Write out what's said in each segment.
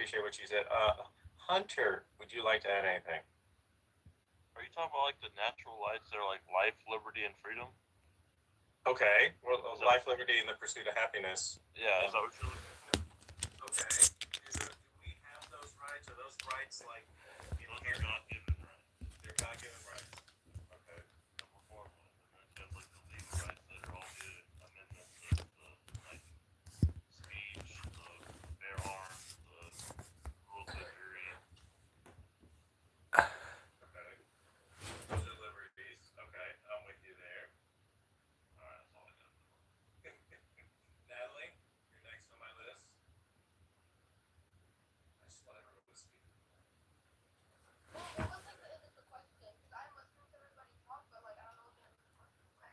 appreciate what you said. Hunter, would you like to add anything? Are you talking about like the natural rights that are like life, liberty, and freedom? Okay. Well, Is that life, liberty, and the pursuit of happiness. yeah? Is that what you're looking for? Okay. Do we have those rights? Are those rights like Those are inherent? God given rights. They're God-given rights. Okay. Number four of them. And then you have like the legal rights that are all good amendments. The like speech, the bear arms, the rule of jury. Okay. Those are liberties. Okay. I'm with you there. All right, that's all I got. Natalie, you're next on my list. I just want everyone to speak. Well, what was like the question? Because I'm listening to everybody talk, but like I don't know what the end of the question was.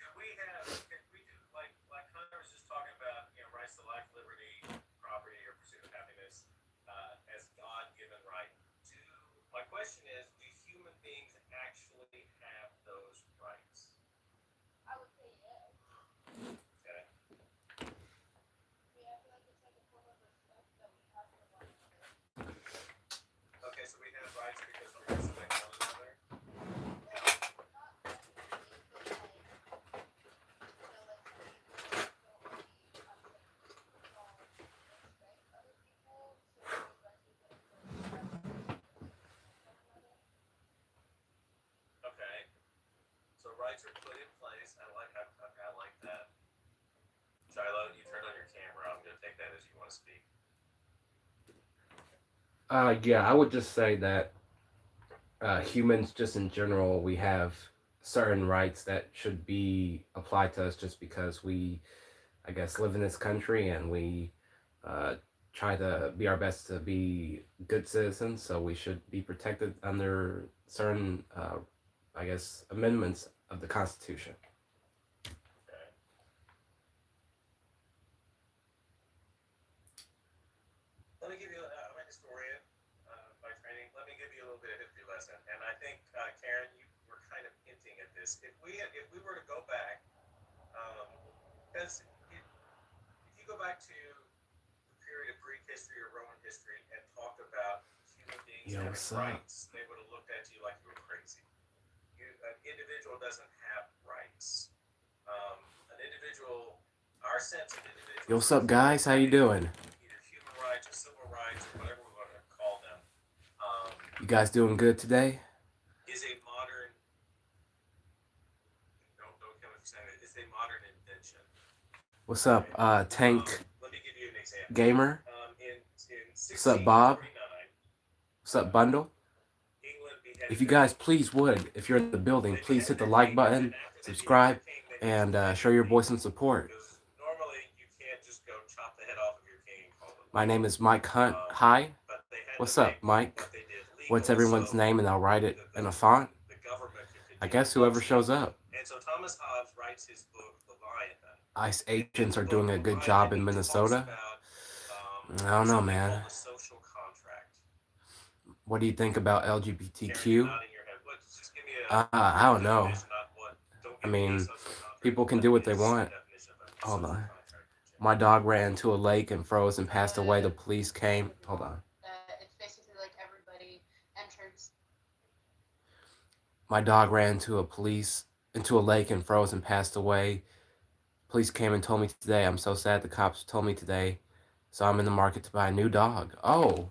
Can we do like Hunter was just talking about, rights to life, liberty, property, or pursuit of happiness as God-given right? Do My question is, do human beings actually have those rights? I would say yes. Okay. I mean, I feel like it's like a form of respect that we have for one another. Okay, so we have rights because we respect one another. Like, not technically, but like, like some people don't really, I'm saying, don't respect other people, so those rights are put in place to have like respect for one another. Okay. So rights are put in place. I like that. Shiloh, you turn on your camera. I'm going to take that as you want to speak. Yeah, I would just say that humans, just in general, we have certain rights that should be applied to us just because we, I guess, live in this country and we uh, try to be our best to be good citizens. So we should be protected under certain, I guess, amendments of the Constitution. Okay. Let me give you. I'm a historian by training. Let me give you a little bit of history lesson. And I think Karen, you were kind of hinting at this. If we were to go back, because if you go back to the period of Greek history or Roman history and talk about human beings Yo, having what's up? rights, they would have looked at you like you were crazy. An individual doesn't have rights. An individual, our sense of Yo, individual what's up, guys? How you having doing? either human rights or civil rights or whatever we want to call them, um, You guys doing good today? is a modern. Don't kill me for saying it. It's a modern invention. What's up, Okay. Tank Let me give you an example. Gamer? In What's up, Bob? 1649, What's up, Bundle? England If beheaded you their guys king. please would, if you're in the building, They please beheaded hit the their like king, and then button, after they beheaded subscribe, their king, they used and the name show your king voice and support. because normally you can't just go chop the head off of your king and call it My legal. name is Mike Hunt. Hi. But they had to What's make up, Mike? what they did What's legal everyone's so name? And I'll write it the, the, in a font. the government could I continue guess whoever functioning. shows up. And so Thomas Hobbes writes his book Leviathan. ICE And in agents the are book doing a good Leviathan, job in he talks Minnesota. about I don't know, something man. called the social contract. What do you think about Karen, you're LGBTQ? nodding your head. What? Just give me a I don't know. definition, not what. Don't I give me a mean, social contract. people can What do what they is the want. definition of a Hold social on. contract in My general? dog ran into a lake and froze and passed away. The police Don't came. get me Hold wrong. on. That it's basically like everybody enters. My dog ran into a lake and froze and passed away. Police came and told me today. I'm so sad. The cops told me today. So I'm in the market to buy a new dog. Oh,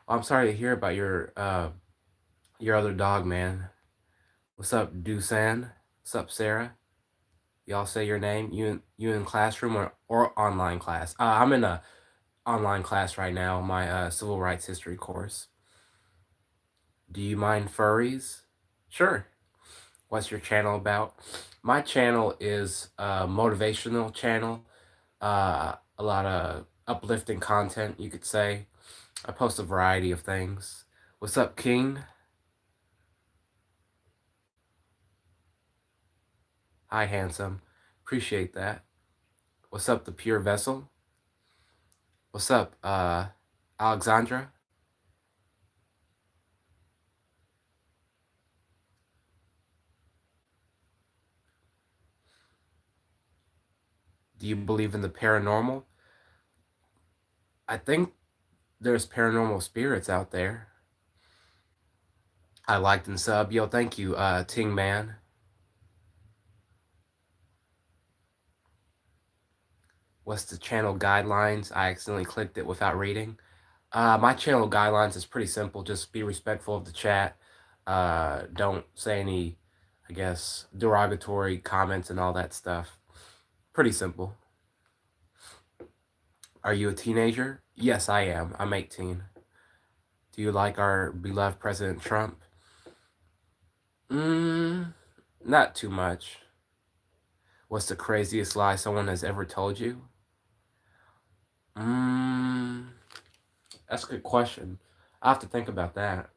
I'm sorry to hear about your other dog, man. What's up, Dusan? What's up, Sarah? Y'all say your name. You in classroom or online class? I'm in a online class right now. My civil rights history course. Do you mind furries? Sure. What's your channel about? My channel is a motivational channel. A lot of uplifting content, you could say. I post a variety of things. What's up, King? Hi, handsome. Appreciate that. What's up, the pure vessel? What's up, Alexandra? Do you believe in the paranormal? I think there's paranormal spirits out there. I liked and sub. Yo, thank you, Ting Man. What's the channel guidelines? I accidentally clicked it without reading. My channel guidelines is pretty simple. Just be respectful of the chat. Don't say any, I guess, derogatory comments and all that stuff. Pretty simple. Are you a teenager? Yes, I am. I'm 18. Do you like our beloved President Trump? Not too much. What's the craziest lie someone has ever told you? That's a good question. I have to think about that.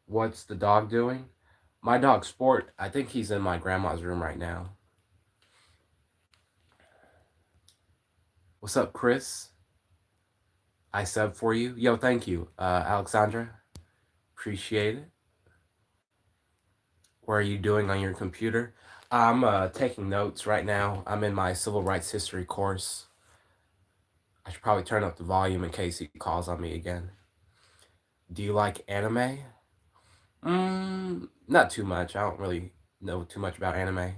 What's the dog doing? My dog Sport, I think he's in my grandma's room right now. What's up, Chris? I sub for you. Yo, thank you, Alexandra. Appreciate it. What are you doing on your computer? I'm taking notes right now. I'm in my civil rights history course. I should probably turn up the volume in case he calls on me again. Do you like anime? Not too much. I don't really know too much about anime.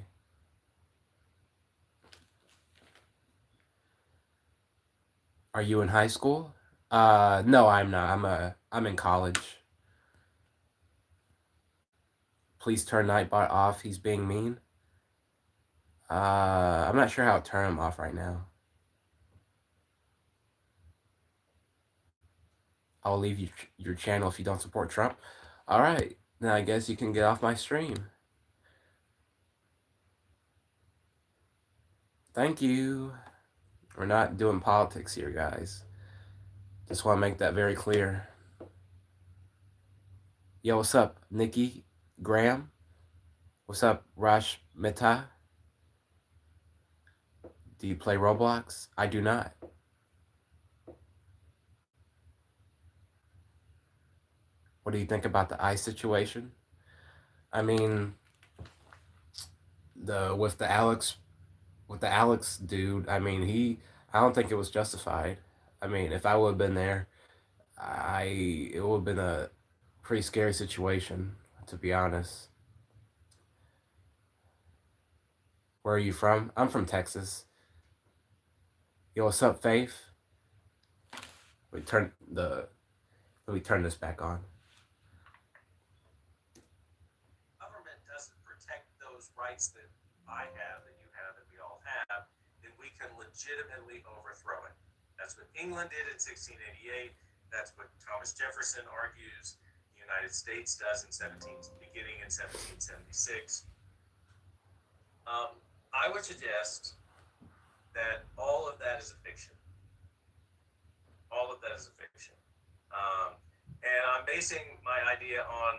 Are you in high school? No, I'm not. I'm in college. Please turn Nightbot off. He's being mean. I'm not sure how to turn him off right now. I'll leave your channel if you don't support Trump. All right, now I guess you can get off my stream. Thank you. We're not doing politics here, guys. Just want to make that very clear. Yo, what's up, Nikki Graham? What's up, Rash Mehta? Do you play Roblox? I do not. What do you think about the ICE situation? I mean, with the Alex dude, I mean, I don't think it was justified. I mean, if I would have been there, it would have been a pretty scary situation, to be honest. Where are you from? I'm from Texas. Yo, what's up, Faith? Let me turn this back on. Government doesn't protect those rights that I have, that you have, that we all have, then we can legitimately overthrow it. That's what England did in 1688. That's what Thomas Jefferson argues the United States does beginning in 1776. I would suggest that all of that is a fiction. All of that is a fiction. And I'm basing my idea on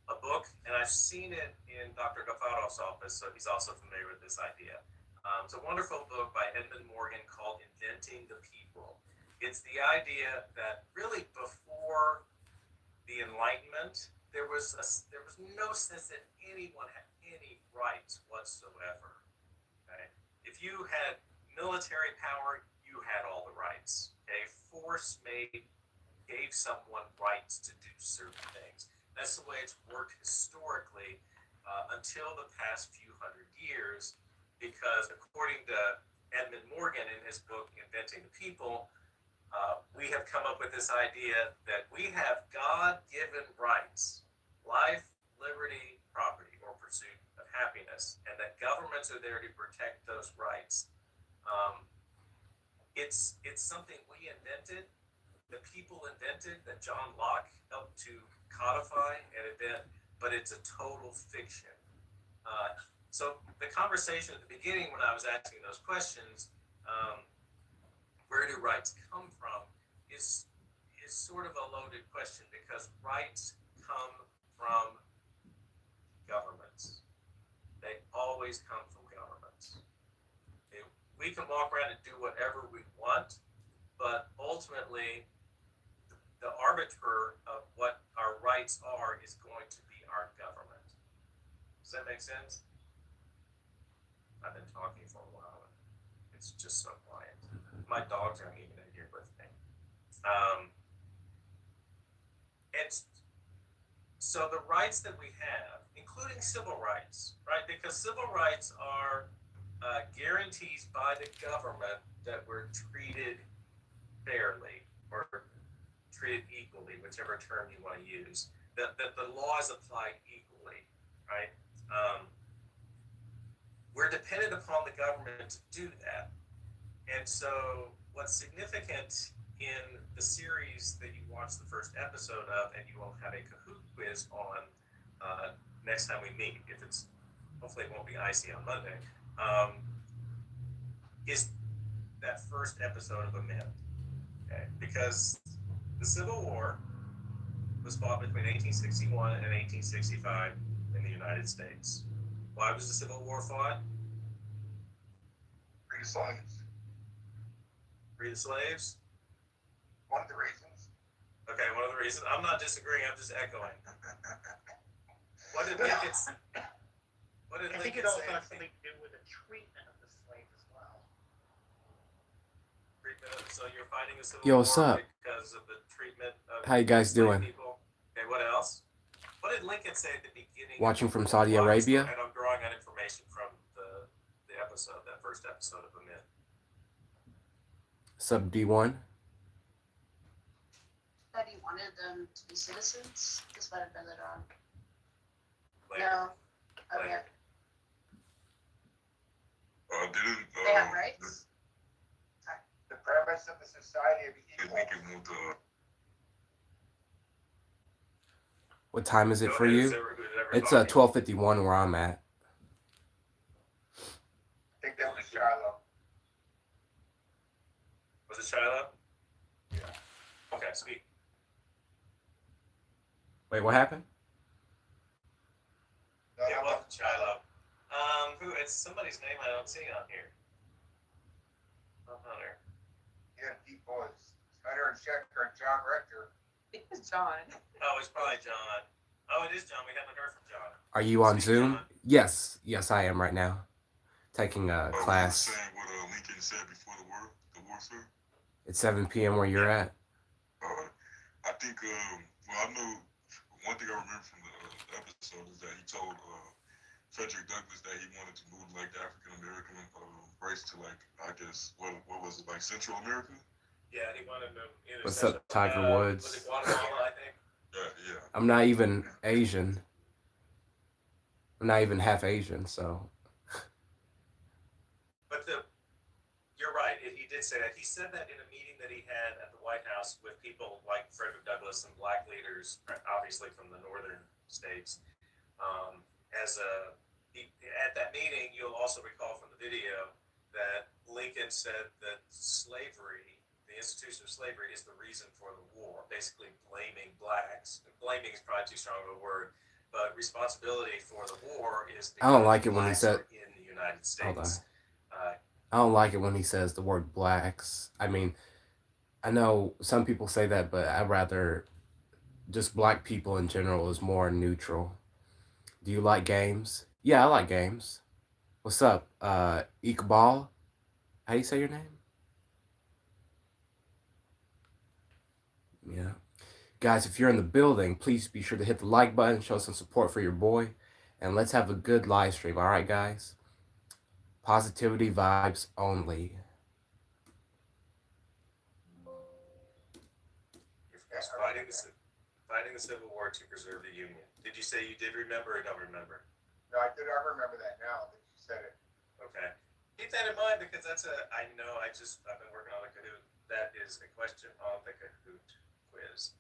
a book, and I've seen it in Dr. Gafarov's office, so he's also familiar with this idea. It's a wonderful book by Edmund Morgan called Inventing the People. It's the idea that really before the Enlightenment, there was no sense that anyone had any rights whatsoever. Okay? If you had military power, you had all the rights. Okay? Force gave someone rights to do certain things. That's the way it's worked historically until the past few hundred years, because according to Edmund Morgan in his book Inventing the People, we have come up with this idea that we have God-given rights, life, liberty, property, or pursuit of happiness, and that governments are there to protect those rights. It's something we invented, the people invented, that John Locke helped to codify and invent, but it's a total fiction. So the conversation at the beginning when I was asking those questions, where do rights come from, is sort of a loaded question, because rights come from governments. They always come from governments. We can walk around and do whatever we want, but ultimately the arbiter of what our rights are is going to be our government. Does that make sense? I've been talking for a while. It's just so quiet. My dogs aren't even in here with me. And so the rights that we have, including civil rights, right? Because civil rights are guarantees by the government that we're treated fairly or treated equally, whichever term you want to use, that the law is applied equally, right? We're dependent upon the government to do that. And so what's significant in the series that you watch the first episode of, and you will have a Kahoot quiz on next time we meet, if it's, hopefully it won't be icy on Monday, is that first episode of Amend. Okay? Because the Civil War was fought between 1861 and 1865 in the United States. Why was the Civil War fought? Free slaves. Free the slaves? One of the reasons. Okay, one of the reasons. I'm not disagreeing, I'm just echoing. What did Lincoln say? What did I think Lincoln it also say? has something to do with the treatment of the slave as well. So you're fighting the Civil Yo, War what's up? because of the treatment of How you guys slave doing? people. Okay, what else? What did Lincoln say at the beginning? Watching of from the Saudi war? Arabia? And I'm drawing on information from the episode, that first episode of Amid. Sub D1. That he wanted them to be citizens. This might have been it on. Later. No. Okay. Later. Didn't They have rights. the premise of the society of equals. What time is it Go for ahead, you? whoever It's talking. 12:51 where I'm at. I think that was Shiloh. Was it Shiloh? Yeah. Okay, speak. Wait, what happened? No, Yeah, that well, wasn't Shiloh. Who? It's somebody's name I don't see on here. Oh, Hunter. Yeah, deep boys. Hunter and Schechter and John Rector. It was John. Oh, it's probably John. Oh, it is John. We haven't heard from John. Are you on Speak, Zoom? John. Yes, I am right now. Taking a class. Saying what Lincoln said before the war, sir. It's 7 p.m. where you're at. I think, well, I know one thing I remember from the episode is that he told Frederick Douglass that he wanted to move like the African American race to like, I guess, what was it, like Central America? Yeah, he wanted to either. What's Central- up, Tiger Woods? Was it Guatemala, I think? Yeah. I'm not even Asian. I'm not even half Asian, so. But you're right. He did say that. He said that in a meeting that he had at the White House with people like Frederick Douglass and black leaders, obviously from the northern states. At that meeting, you'll also recall from the video that Lincoln said that slavery, the institution of slavery, is the reason for the war. Basically, blaming blacks. Blaming is probably too strong of a word, but responsibility for the war is. I don't like it when he blacks said- are in the United Hold on. States. I don't like it when he says the word blacks. I mean, I know some people say that, but I'd rather just black people in general is more neutral. Do you like games? Yeah, I like games. What's up, Iqbal? How do you say your name? Yeah. Guys, if you're in the building, please be sure to hit the like button, show some support for your boy, and let's have a good live stream. All right, guys? Positivity vibes only. You're fighting the Civil War to preserve the Union. Did you say you did remember or don't remember? No, I remember that now that you said it. Okay. Keep that in mind because I've been working on a Kahoot. That is a question on the Kahoot quiz.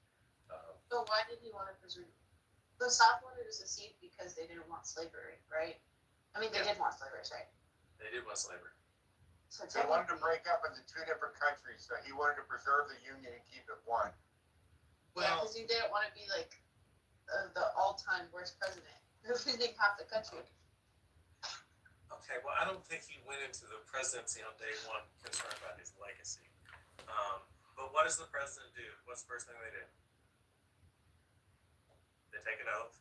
But why did he want to preserve? The South wanted to secede because they didn't want slavery, right? I mean, they Yeah. did want slavery, right? They did want slavery. So They wanted to technically, break up into two different countries, so he wanted to preserve the Union and keep it one. yeah, Well, because he didn't want to be like the all-time worst president, losing half the country. okay. Well, I don't think he went into the presidency on day one concerned about his legacy. But what does the president do? What's the first thing they do? They take an oath.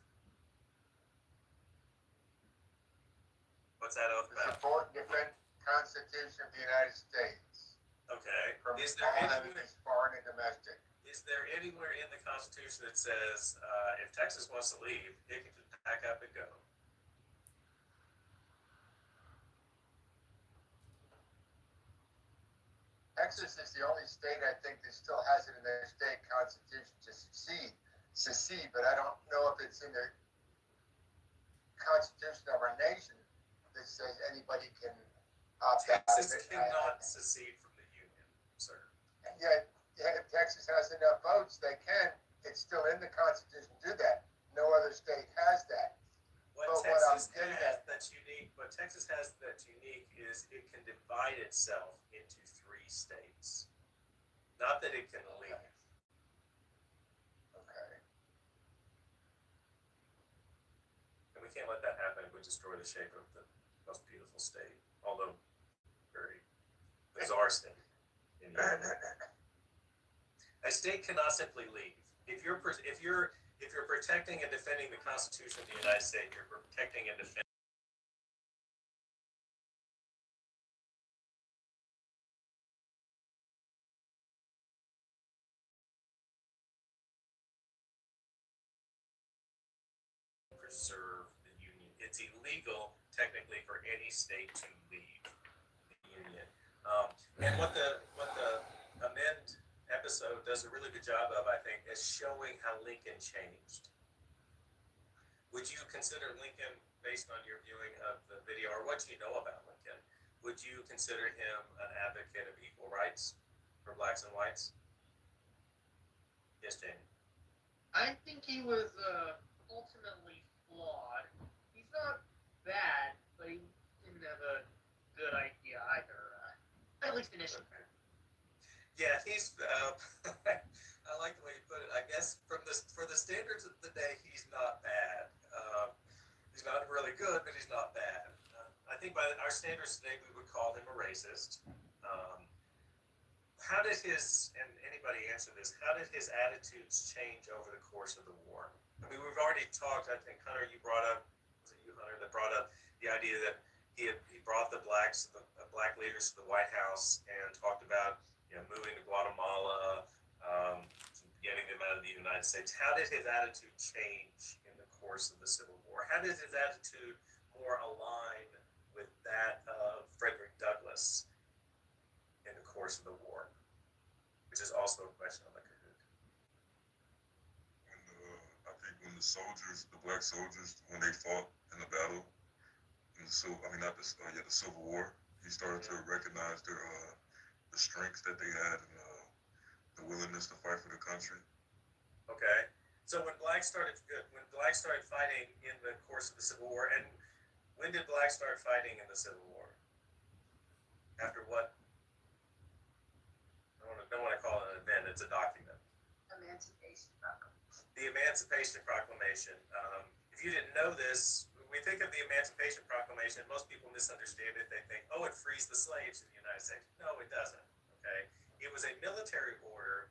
What's that oath To about? support and defend the Constitution of the United States Okay. from Is there all any? enemies, foreign and domestic. Is there anywhere in the Constitution that says if Texas wants to leave, it can just pack up and go? Texas is the only state I think that still has it in their state constitution to secede, but I don't know if it's in their constitution of our nation that says anybody can opt out of Texas it. cannot secede from the Union, sir. And yet, if Texas has enough votes, they can. It's still in the constitution to do that. No other state has that. What But what I'm Texas getting has at- that's unique, what Texas has that's unique is it can divide itself into 3 states. Not that it can leave. Okay. And we can't let that happen. It would destroy the shape of the most beautiful state, although very bizarre state. In the Union. A state cannot simply leave. If you're protecting and defending the Constitution of the United States, you're protecting and defending. Preserve the Union. It's illegal, technically, for any state to leave the Union. And what the amend episode does a really good job of, I think, is showing how Lincoln changed. Would you consider Lincoln, based on your viewing of the video or what you know about Lincoln, would you consider him an advocate of equal rights for blacks and whites? Yes, Jamie. I think he was ultimately flawed. He's not bad, but he didn't have a good idea either. At least initially. Okay. Yeah, he's. I like the way you put it. I guess for the standards of the day, he's not bad. He's not really good, but he's not bad. I think by our standards today, we would call him a racist. How did and anybody answer this? How did his attitudes change over the course of the war? I mean, we've already talked. I think Hunter, you brought up. Was it you, Hunter, that brought up the idea that he brought the black leaders to the White House and talked about moving to Guatemala, getting them out of the United States. How did his attitude change in the course of the Civil War? How did his attitude more align with that of Frederick Douglass in the course of the war? Which is also a question on the Kahoot. I think when the black soldiers, when they fought in the battle, the Civil War, he started to recognize the strengths that they had and the willingness to fight for the country. Okay, so when blacks started fighting in the course of the Civil War, and when did blacks start fighting in the Civil War? After what? I don't want to call it an event. It's a document. Emancipation Proclamation. The Emancipation Proclamation. If you didn't know this, when we think of the Emancipation Proclamation, most people misunderstand it. They think, oh, it frees the slaves in the United States. No, it doesn't. Okay, it was a military order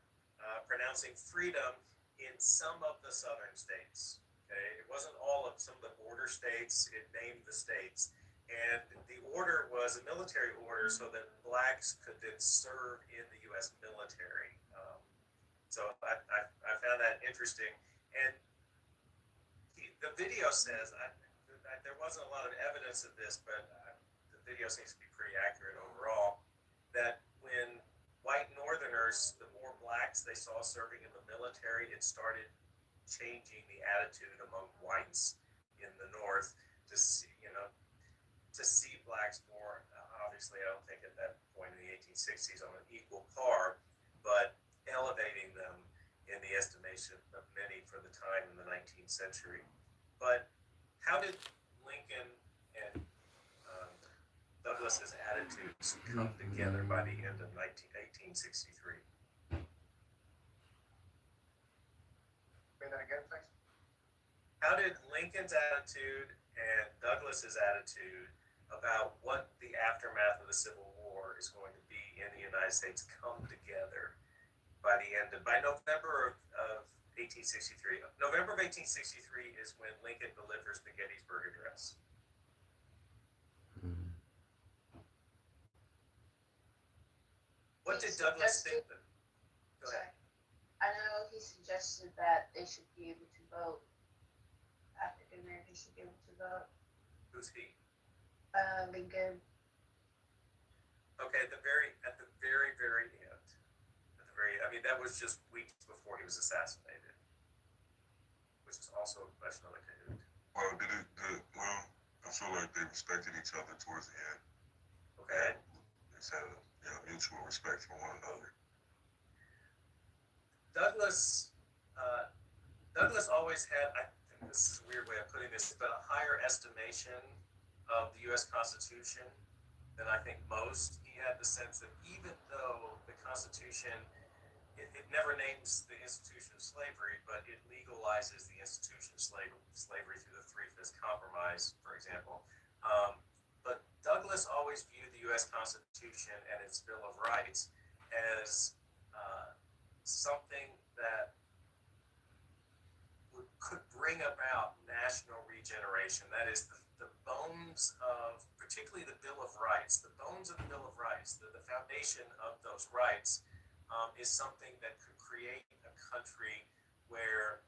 pronouncing freedom in some of the southern states. Okay, it wasn't all of some of the border states. It named the states, and the order was a military order so that blacks could then serve in the U.S. military. So I found that interesting, and the video says there wasn't a lot of evidence of this, but the video seems to be pretty accurate overall. That when white Northerners, the more blacks they saw serving in the military, it started changing the attitude among whites in the North to see blacks more. Obviously, I don't think at that point in the 1860s on an equal par, but elevating them in the estimation of many for the time in the 19th century. But how did Lincoln and Douglas's attitudes come together by the end of 1863? Say that again, please. How did Lincoln's attitude and Douglas's attitude about what the aftermath of the Civil War is going to be in the United States come together by November of 1863? November of 1863 is when Lincoln delivers the Gettysburg Address. What did Douglas think? Go ahead. I know he suggested that they should be able to vote. African Americans should be able to vote. Who's he? Lincoln. Okay, at the very end. I mean, that was just weeks before he was assassinated, which is also a question of the Kahoot. Well, well, I feel like they respected each other towards the end. Okay. They just had a mutual respect for one another. Douglas always had, I think this is a weird way of putting this, but a higher estimation of the U.S. Constitution than I think most. He had the sense that even though the Constitution, it never names the institution of slavery, but it legalizes the institution of slavery through the Three-Fifths Compromise, for example. But Douglas always viewed the U.S. Constitution and its Bill of Rights as something that could bring about national regeneration. That is, the bones of, particularly the Bill of Rights, the bones of the Bill of Rights, the foundation of those rights is something that could create a country where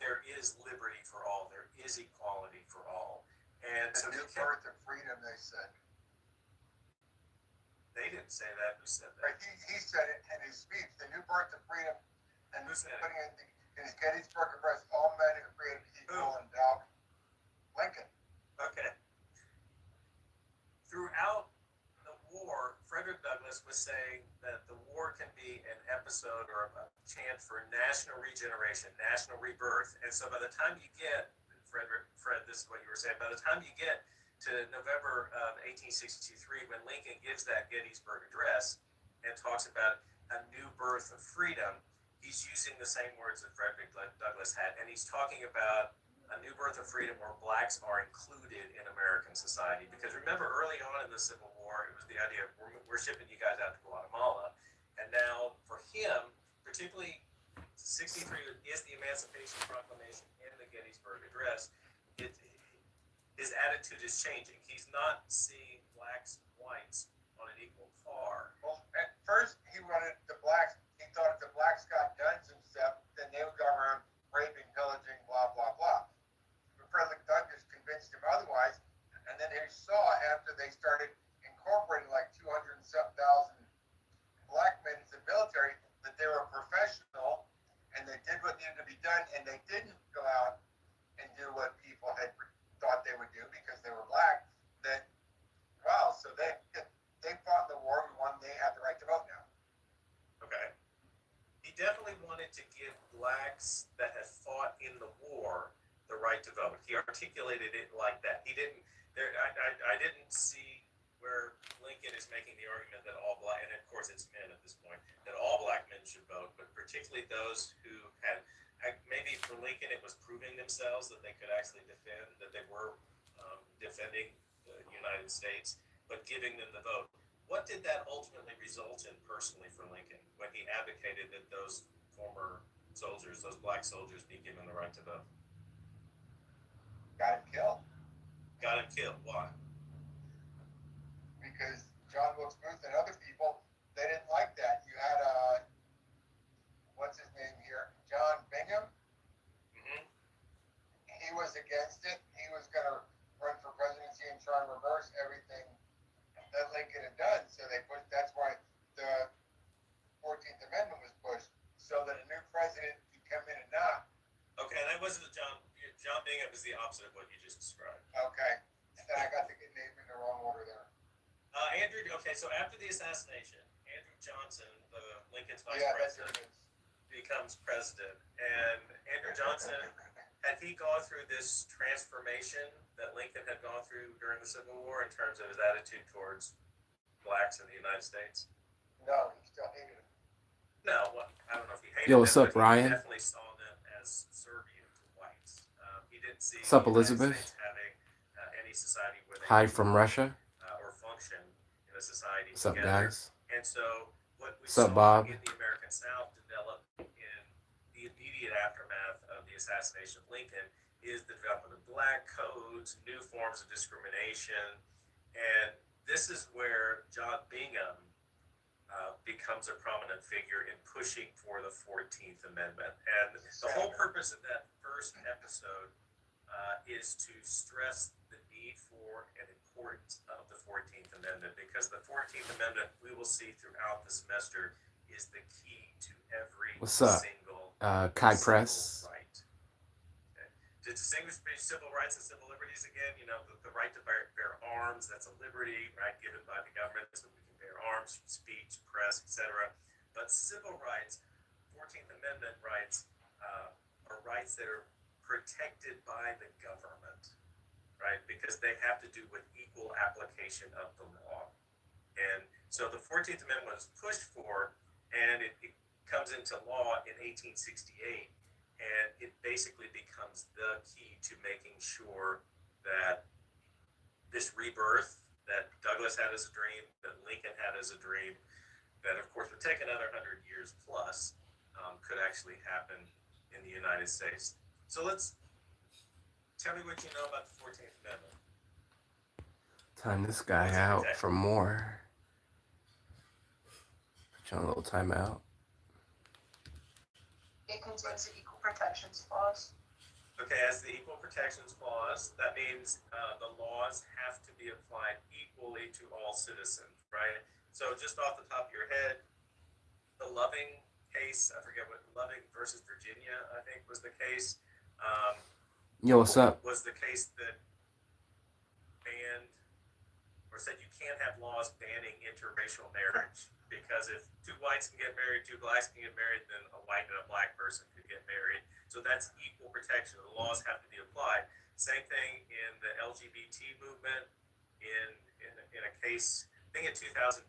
there is liberty for all, there is equality for all. And so The new birth of freedom, they said. they didn't say that. Who said Right, that? he said it in his speech, the new birth of freedom, and Who said it? putting in his Gettysburg Address, all men are created equal and endowed. Lincoln. Okay. Throughout the war, Frederick Douglass was saying that the war can be an episode or a chance for national regeneration, national rebirth. And so by the time you get, Fred, this is what you were saying, by the time you get to November of 1863, when Lincoln gives that Gettysburg Address and talks about a new birth of freedom, he's using the same words that Frederick Douglass had, and he's talking about a new birth of freedom where blacks are included in American society. Because remember, early on in the Civil War, it was the idea of we're shipping you guys out to Guatemala, and now for him, particularly 63 is the Emancipation Proclamation and the Gettysburg Address. His attitude is changing. He's not seeing blacks and whites on an equal par. Well, at first, he wanted the blacks, he thought if the blacks got guns and stuff, then they would go around raping, pillaging, blah, blah, blah. But Frederick Douglass convinced him otherwise, and then he saw after they started incorporating like 200 and some thousand black men into the military that they were professional and they did what needed to be done, and they didn't go out and do what people had thought they would do because they were black. Then, wow, so they fought in the war and won. They have the right to vote now. Okay. He definitely wanted to give blacks that had fought in the war the right to vote. He articulated it like that. He didn't. I didn't see where Lincoln is making the argument that all black, and of course it's men at this point, that all black men should vote, but particularly those who had, maybe for Lincoln it was proving themselves that they could actually defend, that they were defending the United States, but giving them the vote. What did that ultimately result in personally for Lincoln when he advocated that those former soldiers, those black soldiers, be given the right to vote? Got him killed Got him killed. Why? because John Wilkes Booth and other people, they didn't like that. You had what's his name here, John Bingham. Mm-hmm. He was against it. He was going to run for presidency and try and reverse everything that Lincoln had done. So they pushed. That's why the 14th Amendment was pushed, so that a new president could come in and not. Okay, that wasn't John Bingham is the opposite of what you just described. Okay, and I got the name in the wrong order there. Okay, so after the assassination, Andrew Johnson, Lincoln's vice Yeah, that's president, what it is. becomes president. And Andrew Johnson, had he gone through this transformation that Lincoln had gone through during the Civil War in terms of his attitude towards blacks in the United States? No, he still hated him. No, I don't know if he hated Yo, them, what's up, but Ryan? He definitely saw them as subservient to whites. He didn't see What's up, the United Elizabeth? States having any society where they Hi could, from Russia. or function in a society What's up, together. guys? And so what we What's up, saw Bob? in the American South develop in the immediate aftermath of the assassination of Lincoln is the development of black codes, new forms of discrimination. And this is where John Bingham becomes a prominent figure in pushing for the 14th Amendment. And the whole purpose of that first episode is to stress the need for and importance of the 14th Amendment, because the 14th Amendment, we will see throughout the semester, is the key to every What's up? single Kai civil Press. right. Okay. To distinguish between civil rights and civil liberties, again, the right to bear arms, that's a liberty, right, given by the government, so we can bear arms, speech, press, etc. But civil rights, 14th Amendment rights, are rights that are protected by the government, right? Because they have to do with equal application of the law. And so the 14th Amendment was pushed for, and it comes into law in 1868, and it basically becomes the key to making sure that this rebirth that Douglass had as a dream, that Lincoln had as a dream, that of course would take another 100 years plus, could actually happen in the United States. So tell me what you know about the 14th Amendment. Time this guy out for more. Put you on a little timeout. It contains the Equal Protections Clause. Okay, as the Equal Protections Clause, that means the laws have to be applied equally to all citizens, right? So just off the top of your head, the Loving case, I forget what, Loving versus Virginia, I think was the case. Yo, what's up? Was the case that banned or said you can't have laws banning interracial marriage, because if two whites can get married, two blacks can get married, then a white and a black person could get married. So that's equal protection. The laws have to be applied. Same thing in the LGBT movement. In a case, I think in 2003,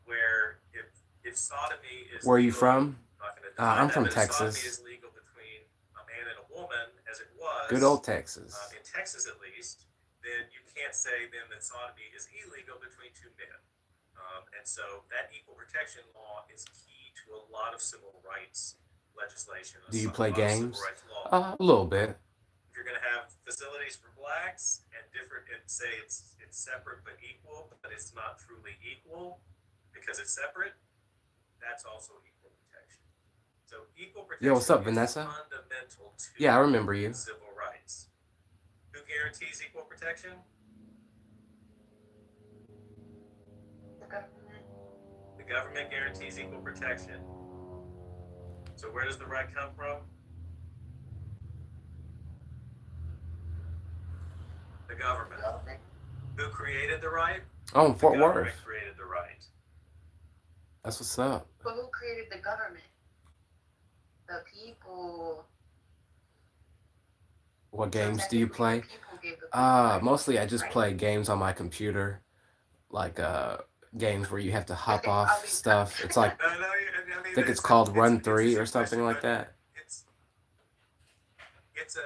where if sodomy is Where are you legal, from? not gonna deny I'm that, from but if sodomy Texas. is legal between a man and a woman, as it was Good old Texas. in Texas at least, then you can't say then that sodomy is illegal between two men. And so that equal protection law is key to a lot of civil rights legislation. Do you a play lot of civil games? rights law. A little bit. If you're going to have facilities for blacks and different, and say it's separate but equal, but it's not truly equal because it's separate, that's also equal protection. So equal protection Yo, what's up, is Vanessa? fundamental to Yeah, I remember you. civil rights. Who guarantees equal protection? The government. The government guarantees equal protection. So where does the right come from? The government. Who created the right? Oh, in The Fort government Worth. created the right. That's what's up. But who created the government? The people. What So games do you technically, play? the people gave the people rights, Mostly I just right? play games on my computer, like games where you have to hop Okay, off I'll be- stuff. It's like No, I I think it's called Run 3 or something like that. It's a.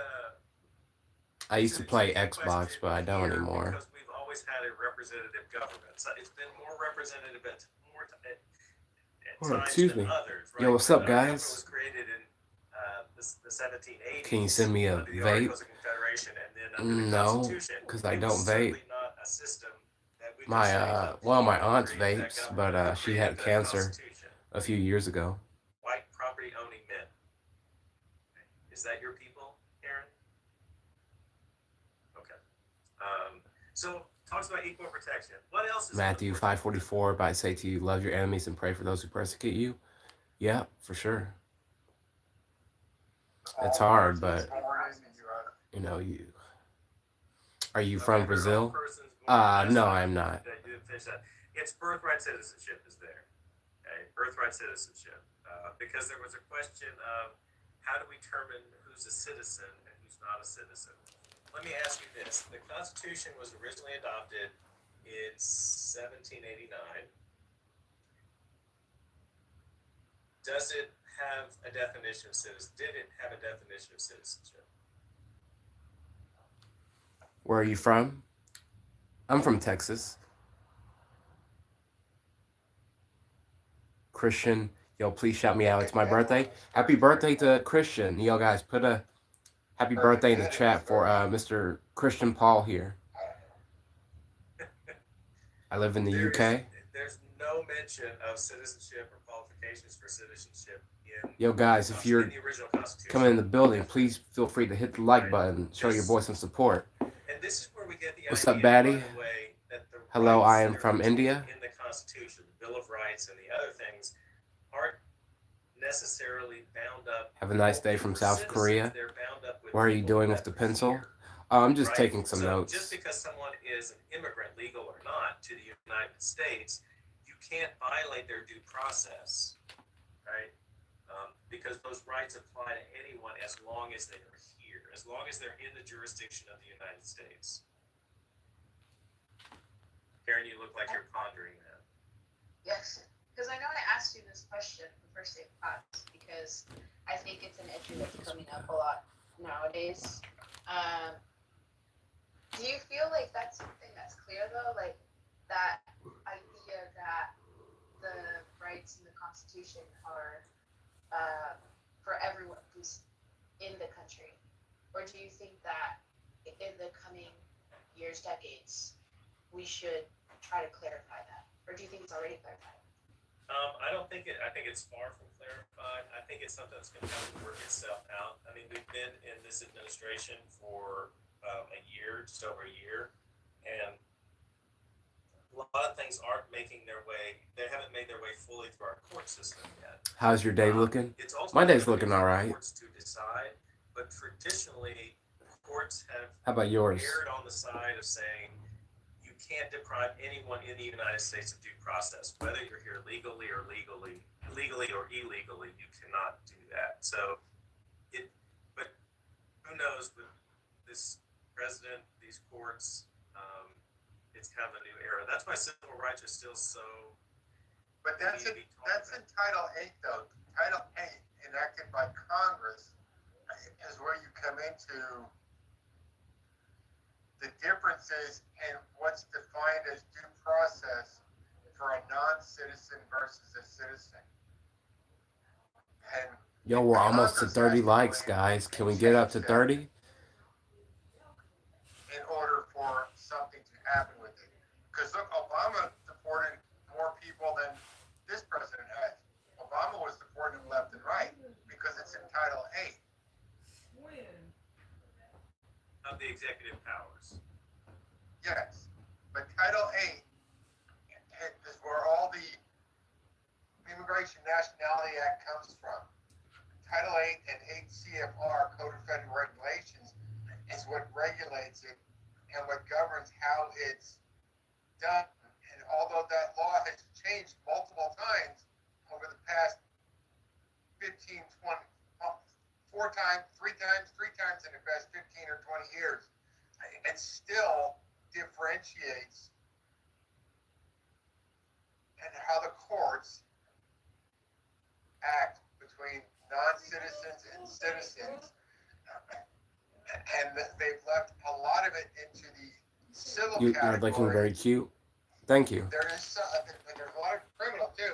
I used to play it's a Xbox, but I don't here anymore. Because we've always had a representative government. So it's been more representative at Oh, times excuse than me. others, right? Yo, what's up, Our government guys? was created in the 1780s. Can you send me a under the vape? Articles of Confederation, and then under the No, Constitution. 'cause I It don't was certainly vape. not a system that we could My say that well, my who aunt created that vapes, government, but who she had created that cancer Constitution. a few years ago. White property owning men. Is that your people, Aaron? Okay. So talks about equal protection. What else is Matthew 5:44. But I say to you, love your enemies and pray for those who persecute you. Yeah, for sure. It's hard, but you know you. Are you from Brazil? No, I'm not. You didn't finish that. It's birthright citizenship is there. Okay, birthright citizenship. Because there was a question of how do we determine who's a citizen and who's not a citizen. Let me ask you this. The Constitution was originally adopted in 1789. Does it have a definition of citizen? Did it have a definition of citizenship? Where are you from? I'm from Texas. Christian, yo, please shout me out. It's my birthday. Happy birthday to Christian. Yo, guys, put a happy birthday in the chat for Mr. Christian Paul here. I live in the UK. There's no no mention of citizenship or qualifications for citizenship in Yo, guys, if you're in the original Constitution. coming in the building, please feel free to hit the like button, show your voice and support. And this is where we get the What's idea, up, Batty? by the way, that the Hello, rights I am that are from contained India. in the Constitution, the Bill of Rights, and the other things aren't necessarily bound up. Have a nice day only from for South citizens, Korea. they're bound up with What are you people doing that with the are pencil? here, I'm just right? taking some So notes. just because someone is an immigrant, legal or not, to the United States, you can't violate their due process, right? Because those rights apply to anyone as long as they are here, as long as they're in the jurisdiction of the United States. Karen, you look like you're pondering that. Yes, because I know I asked you this question the first day of class because I think it's an issue that's coming up a lot nowadays. Do you feel like that's something that's clear though? Like that idea that the rights in the Constitution are for everyone who's in the country? Or do you think that in the coming years, decades, we should try to clarify that? Or do you think it's already clarified? I don't think it. I think it's far from clarified. I think it's something that's going to have to work itself out. I mean, we've been in this administration for a year, just over a year, and a lot of things aren't making their way. They haven't made their way fully through our court system yet. How's your day looking? It's also My day's up to looking the all right. Courts to decide, but traditionally, courts have How about yours? erred on the side of saying you can't deprive anyone in the United States of due process, whether you're here legally or illegally, you cannot do that. So but who knows with this president, these courts, it's kind of a new era. That's why civil rights are still so. But that's in Title 8 though. Title 8 enacted by Congress is where you come into the differences in what's defined as due process for a non-citizen versus a citizen. And Yo, we're almost to 30 likes, guys. Can we get up to 30? in order for something to happen with it. Because look, Obama deported more people than this president has. Obama was deporting them left and right because it's in Title 8. Of the executive powers. Yes, but Title 8 is where all the Immigration Nationality Act comes from. Title 8 and 8 CFR, Code of Federal Regulations, is what regulates it and what governs how it's done. And although that law has changed multiple times over the past 15, 20, 4 times, 3 times in the past 15 or 20 years, it still differentiates and how the courts act between non-citizens and citizens. And they've left a lot of it into the civil You're category. looking very cute. Thank you. There's a lot of criminal too.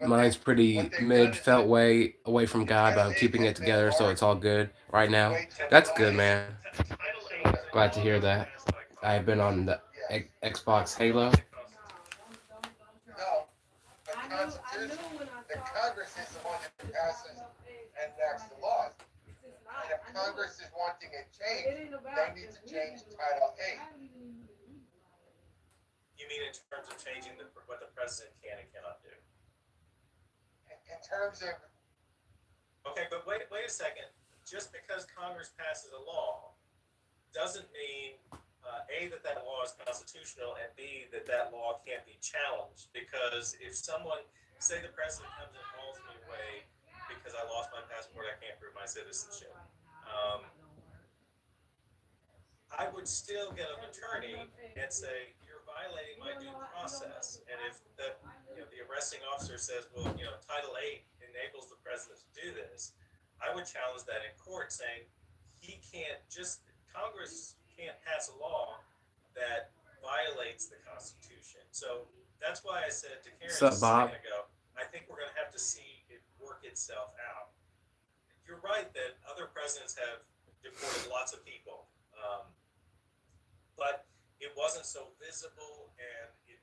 But Mine's pretty what they've mid, done is felt that way away from God, but I'm keeping it together, so it's all good right now. way too That's much. good, man. Title 8 is Glad to hear that. passed by I've been on the Yes. Xbox Halo. No, the Constitution, the Congress is the one that passes and enacts the laws. And if Congress is wanting a change, they need to change Title 8. You mean in terms of changing what the president can and cannot do? In terms of, Okay, but wait a second. Just because Congress passes a law doesn't mean A, that law is constitutional, and B, that law can't be challenged. Because if someone, say the president comes and hauls me away because I lost my passport, I can't prove my citizenship. I would still get an attorney and say, you're violating my due process. And if the arresting officer says, well, Title 8 enables the president to do this, I would challenge that in court, saying Congress can't pass a law that violates the Constitution. So that's why I said to Karen What's up, just a Bob? second ago, I think we're going to have to see it work itself out. You're right that other presidents have deported lots of people, but it wasn't so visible, and we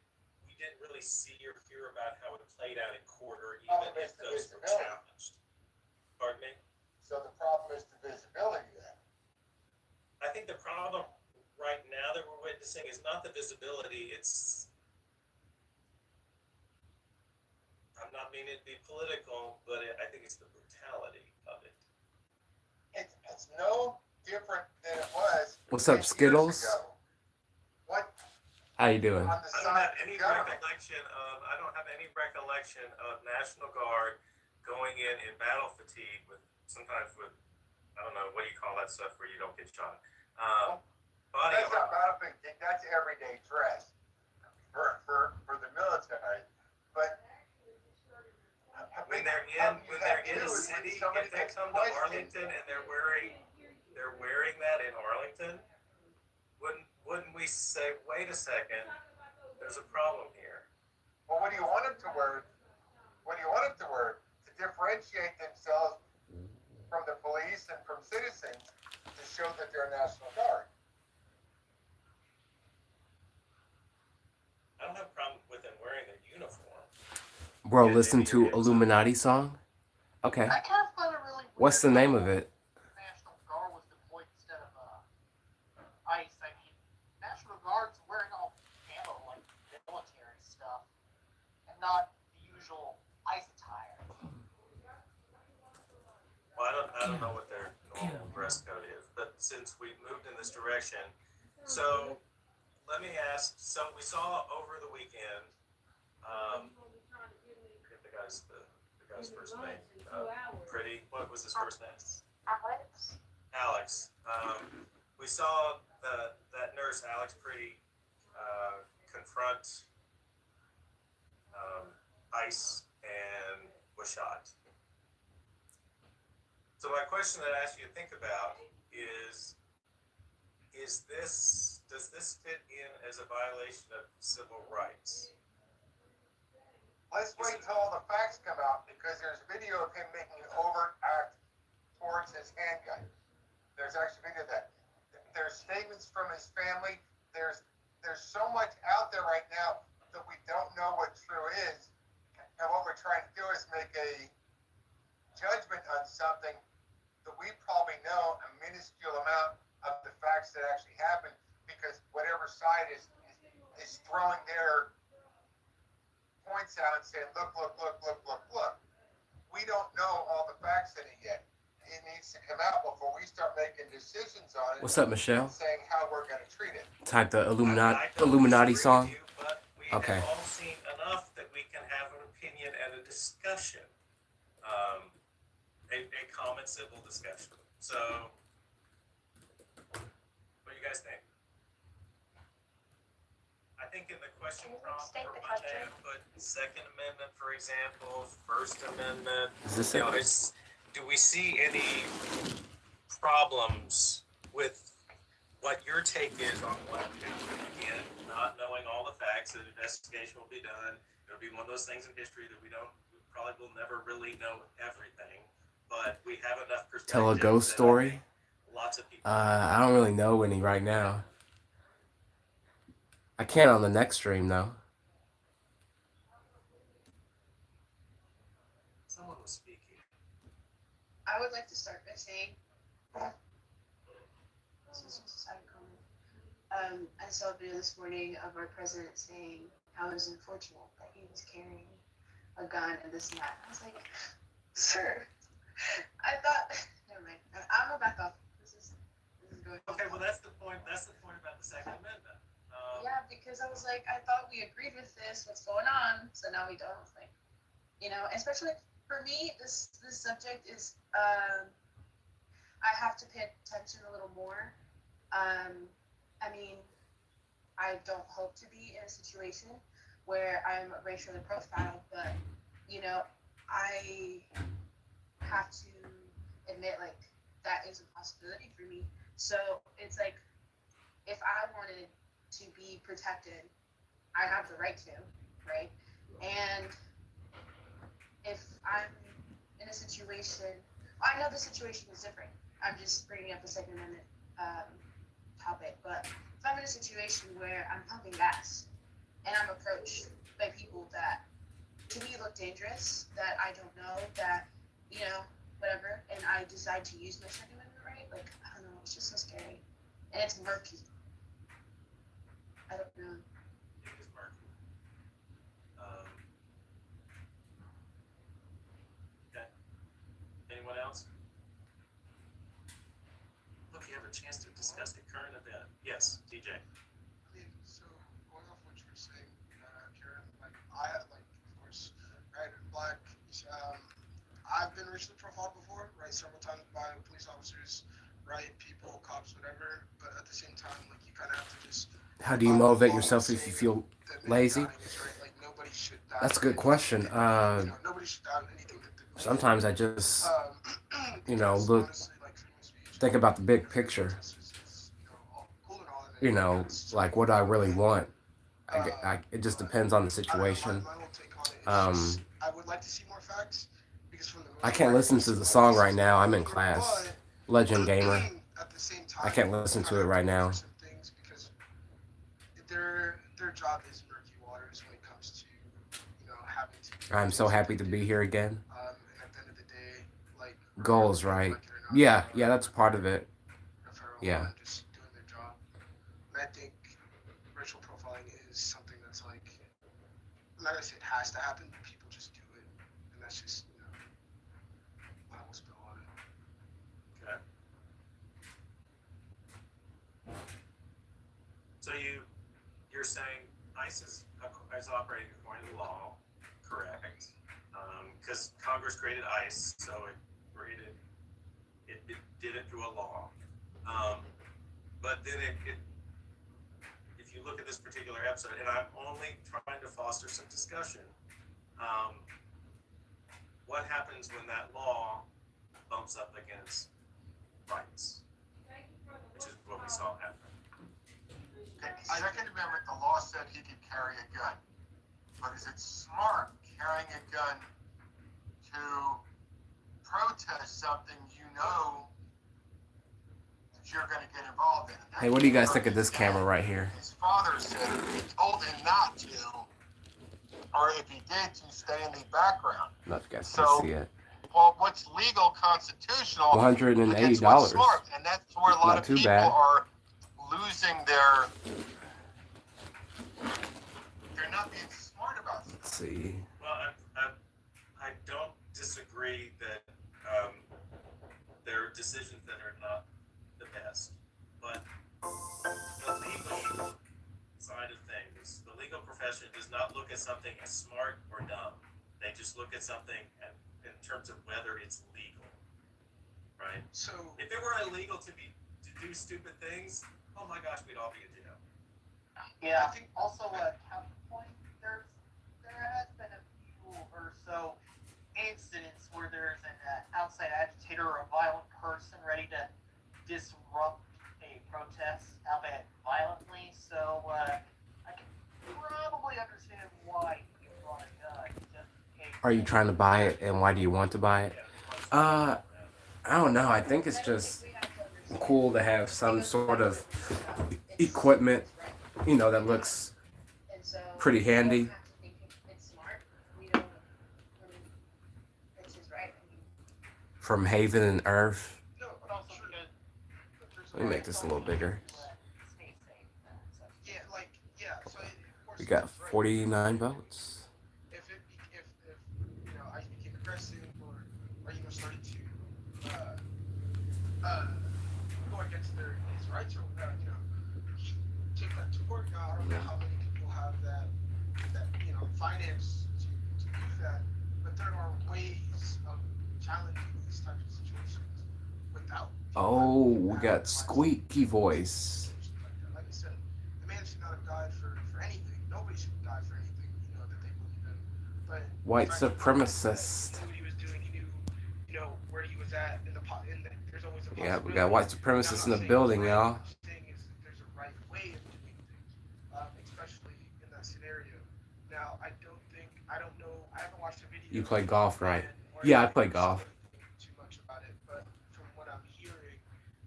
didn't really see or hear about how it played out in court, or Oh, even if Mr. those were Visibility. challenged. Pardon me? So the problem is the visibility then. I think the problem right now that we're witnessing is not the visibility, it's, I'm not meaning to be political, but I think it's the brutality of it. It's no different than it was. What's up, 10 years Skittles? ago. What How you doing? on the I don't side have of any the government? recollection of National Guard going in battle fatigue with, sometimes with, I don't know, what do you call that stuff where you don't get shot? Body That's not armor. battlefield. That's everyday dress for the military. But When they're in a city, if they come to Arlington and they're wearing that in Arlington, wouldn't we say, wait a second, there's a problem here? Well, what do you want them to wear? What do you want them to wear? To differentiate themselves from the police and from citizens to show that they're National Guard. I don't have a problem with them wearing their uniform. Bro, Yeah, listen maybe to it's- Illuminati song? Okay. I kind of found it really weird. What's the name of how it? National Guard was deployed instead of ICE. I mean, National Guard's wearing all camo, like military stuff, and not the usual ICE attire. Well, I don't know what their normal dress code is, but since we've moved in this direction, so let me ask, so we saw over the weekend, I forget the guy's first name, Pretty, what was his first name? Alex? Alex. We saw that nurse, Alex Pretty, confront ICE and was shot. So my question that I ask you to think about is does this fit in as a violation of civil rights? Let's wait till all the facts come out because there's video of him making an overt act towards his handgun. There's actually video of that. There's statements from his family. There's so much out there right now that we don't know what true is. And what we're trying to do is make a judgment on something that we probably know a minuscule amount of the facts that actually happened because whatever side is throwing their points out and saying, look. We don't know all the facts in it yet. It needs to come out before we start making decisions on it. What's up, Michelle? And saying how we're going to treat it. Type the I don't Illuminati disagree song. with you, but we Okay. have all seen enough that we can have an opinion and a discussion, a common civil discussion. So, what do you guys think? I think in the question Can you prompt restate for the Monday, I question? put Second Amendment, for example, First Amendment. Is this You it? know, do we see any problems with what your take is on what happened? Again, not knowing all the facts, an investigation will be done. It'll be one of those things in history that we probably will never really know everything, but we have enough perspective. Tell a ghost that I story? think lots of people. I don't really know any right now. I can on the next stream though. Someone was speaking. I would like to start by saying, this is just a side comment. I saw a video this morning of our president saying how it was unfortunate that he was carrying a gun and this and that. I was like, sir, I thought, never mind. I'm gonna back off. This is going. Okay, well that's the point. That's the point about the Second Amendment. Yeah, because I was like, I thought we agreed with this. What's going on? So now we don't. Like, you know, especially for me, this subject is. I have to pay attention a little more. I mean, I don't hope to be in a situation where I'm racially profiled, but you know, I have to admit like that is a possibility for me. So it's like if I wanted to be protected, I have the right to, right? And if I'm in a situation, I know the situation is different. I'm just bringing up the Second Amendment topic, but if I'm in a situation where I'm pumping gas and I'm approached by people that to me look dangerous, that I don't know, that, you know, whatever, and I decide to use my Second Amendment right, like, I don't know, it's just so scary. And it's murky. I don't know. It is murky. Okay. Anyone else? Look, you have a chance to discuss the current event. Yes, DJ. I mean, so going off what you were saying, Karen, like I like, of course, right, black. I've been racially profiled before, right, several times by police officers, right, people, cops, whatever. But at the same time, like you kind of have to just. How do you motivate yourself if you feel lazy? Right? Like nobody should die. That's a good question. You know, nobody should die on anything that they believe. Sometimes I just, you know, because look, honestly, like freedom of speech, think about the big picture. is, you know, all cool and all, and You know, it's like what do I really want? It just depends on the situation. My whole take on it is just, I would like to see more facts because from the most I can't part, listen to the song right now. I'm in class. but Legend Gamer. at the same time, I can't listen to it right now. some things because their job is murky waters when it comes to, you know, having to. I'm so happy to be here again. And at the end of the day, like Goals, right? like it or not, Yeah, that's part of it. a federal Yeah. law and just doing their job. And I think racial profiling is something that's like, I'm not gonna say it has to happen, but people just do it, and that's just, you know, what I will spill on it. Okay. So you're saying ICE is operating according to law, correct? Because Congress created ICE, so it did it through a law. But then if you look at this particular episode, and I'm only trying to foster some discussion, what happens when that law bumps up against rights, which is what we saw happen. Second Amendment, the law said he could carry a gun. But is it smart carrying a gun to protest something you know that you're going to get involved in? Hey, what do you guys think of this camera right here? His father said he told him not to, or if he did, to stay in the background. I don't know if you guys So- can see it. Well, what's legal, constitutional, $180. against what's smart, and that's where a lot Not of too people bad. are losing their. They're not being smart about it. Let's see. Well, I don't disagree that there are decisions that are not the best, but the legal side of things, the legal profession does not look at something as smart or dumb. They just look at something in terms of whether it's legal, right? So, If it were illegal to do stupid things, oh my gosh, we'd all be in jail. Yeah, I think also a counterpoint, there has been a few or so incidents where there's an outside agitator or a violent person ready to disrupt a protest, albeit violently, so I can probably understand why you brought a gun, just in case. Are you trying to buy it, and why do you want to buy it? I don't know. I think it's just cool to have some sort of equipment, you know, that looks And so pretty handy. we don't have to think it's smart. We don't. It's his right. I mean, From Haven and Earth. no, But also sure. because But there's Let me make this a little bigger. stay safe. So. Yeah, like, yeah, so of course. We got it's right. 49 votes. If you know, I became aggressive or you know, started to go against his rights or you know, take that to court. Now I don't know how many people have that you know, finance to do that, but there are ways of challenging these types of situations without. Oh, we got squeaky voice. Like I said, the man should not have died for anything. Nobody should die for anything, you know, that they believe in. But White the fact that supremacist. He knew what he was doing. He knew, you know, where he was at in the there's always a Yeah, we possibility. got white supremacists in the building, y'all. What I'm saying is that there's a right way of doing things, especially in that scenario. Now, I don't know. I haven't watched a video. You play golf, right? or Yeah, I anything, play so golf. I don't think too much about it, but from what I'm hearing,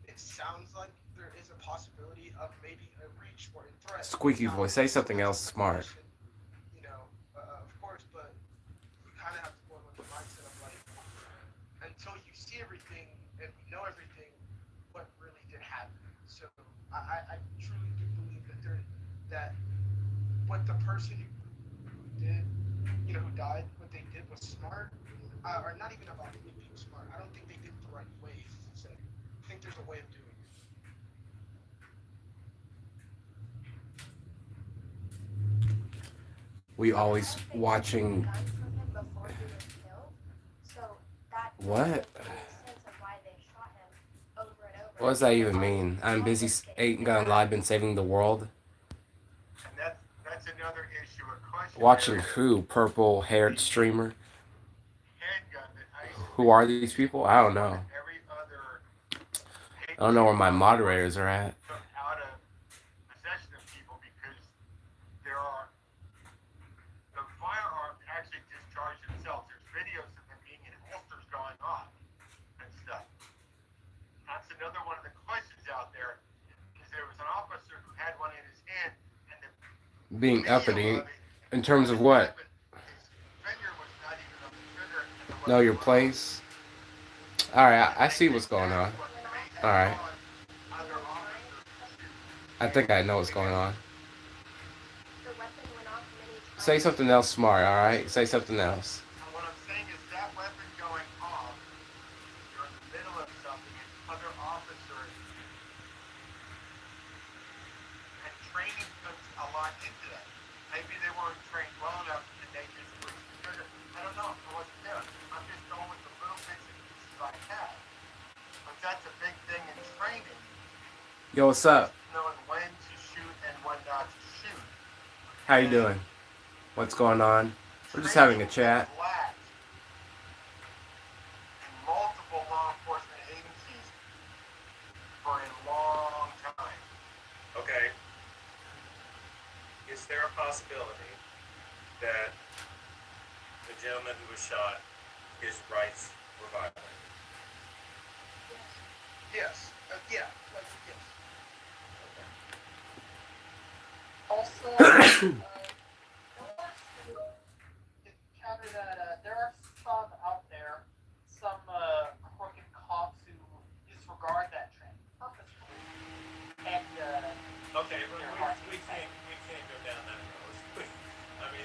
it sounds like there is a possibility of maybe a reach or a threat. Squeaky Now, voice, say something else that's a smart. question see everything and we know everything, what really did happen. So I truly do believe that what the person who did, who died, what they did was smart, or not even about it being smart. I don't think they did it the right way. So I think there's a way of doing it. We always watching. What? What does that even mean? I'm busy. Ain't gonna lie. Been saving the world. And that's another issue. A question. Watching who? Purple haired streamer. Handgun that ICE Who are these people? I don't know. every other I don't know where my moderators are at. took out of possession of people because there are the firearms actually discharge themselves. There's videos of them being in holsters going on and stuff. That's another one of the questions out there. Is there was an officer who had one in his hand and the Being video uppity. of it, In terms of what? his finger was not even on the trigger. and the Know your weapon was place. Alright, I see what's going on. Alright. I think I know what's going on. Say something else smart, alright? Say something else. And what I'm saying is that weapon going off, you're in the middle of something, and other officers and training puts a lot into that. Maybe they weren't trained well enough and they just pushed the trigger. I don't know. I wasn't there. I'm just going with the little bits and pieces I have. But that's a big thing in training, Yo, what's up? knowing when to shoot and when not to shoot. How you doing? What's going on? We're just having a chat. Lacked in multiple law enforcement agencies for a long time. Okay. Is there a possibility that the gentleman who was shot, his rights were violated? Yes. Yeah. Like, yes. Also, counter that there are some out there, some crooked cops who disregard that training purposefully, and Okay, but we can't go down that road. I mean,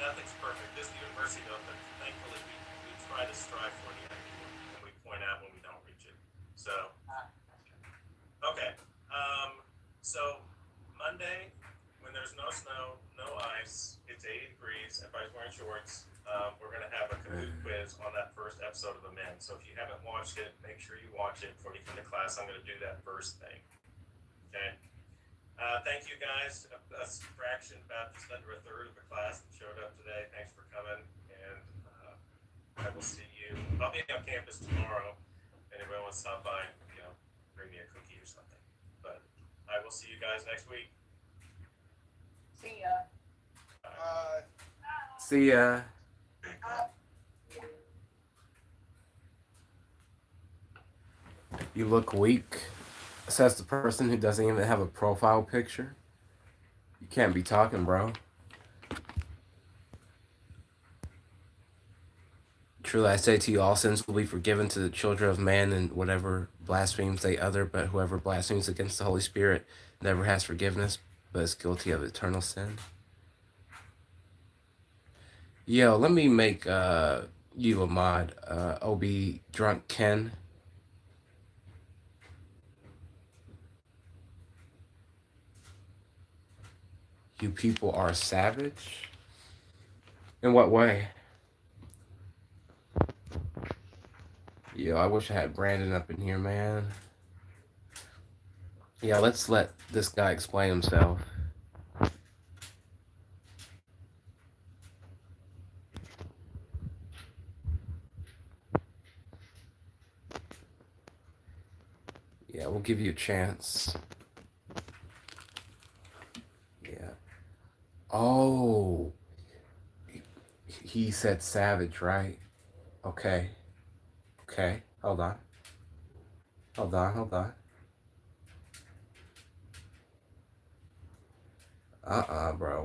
nothing's perfect. This university, though, but thankfully we try to strive for the ideal, and we point out when we don't reach it. So, okay. So Monday, when there's no snow, no ice, it's 80 degrees, everybody's wearing shorts. We're gonna have a Kahoot quiz on that first episode of The Men. So if you haven't watched it, make sure you watch it before you come to class. I'm gonna do that first thing. Okay. Thank you guys. A fraction, about just under a third of the class that showed up today. Thanks for coming, and I will see you. I'll be on campus tomorrow. If anybody wants to stop by, bring me a cookie or something. But I will see you guys next week. see ya. See ya. You look weak, says the person who doesn't even have a profile picture. You can't be talking, bro. Truly I say to you, all sins will be forgiven to the children of man, and whatever blasphemes they utter, but whoever blasphemes against the Holy Spirit never has forgiveness, but is guilty of eternal sin. Yo, let me make you a mod, OB Drunk Ken. You people are savage? In what way? Yo, I wish I had Brandon up in here, man. Yeah, let's let this guy explain himself. Yeah, we'll give you a chance. Yeah. Oh. He said savage, right? Okay. Okay. Hold on. Hold on, hold on. Bro.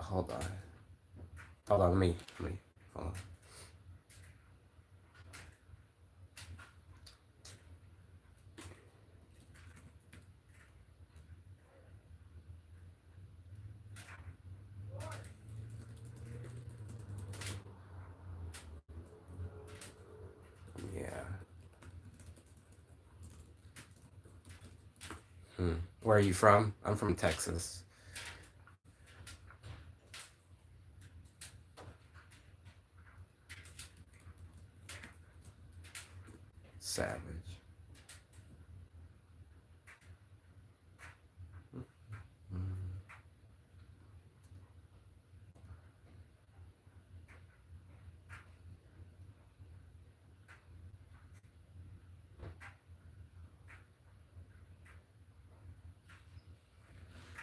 Hold on. Hold on, let me. Hold on. Where are you from? I'm from Texas. Savage.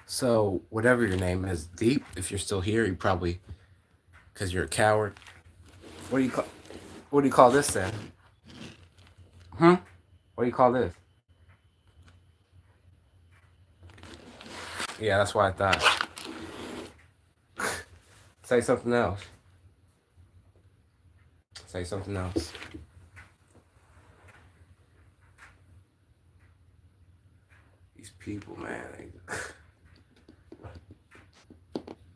So, whatever your name is, Deep, if you're still here, you probably, because you're a coward. What do you call? What do you call this then? What do you call this? Yeah, that's what I thought. Say something else. Say something else. These people, man.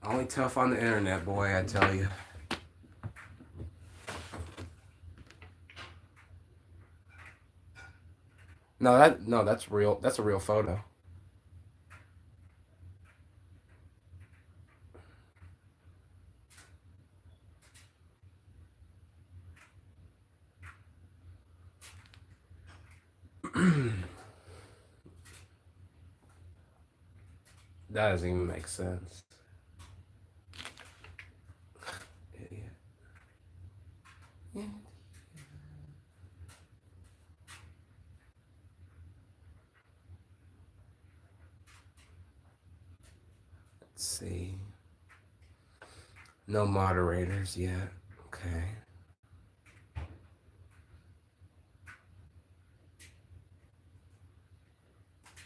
Only tough on the internet, boy, I tell you. No, that's real. That's a real photo. That doesn't even make sense. Idiot. Yeah. Let's see. No moderators yet. Okay.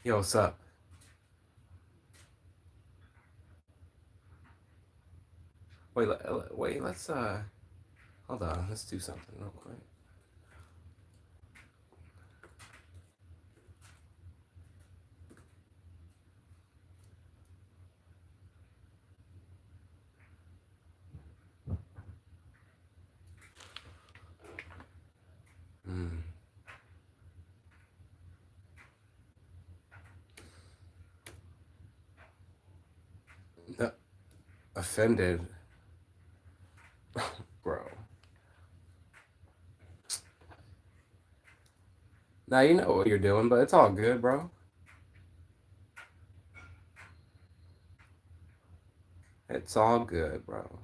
Yo, what's up? Wait, let's hold on, let's do something real quick. No, offended. Bro. Now you know what you're doing, but it's all good, bro. It's all good, bro.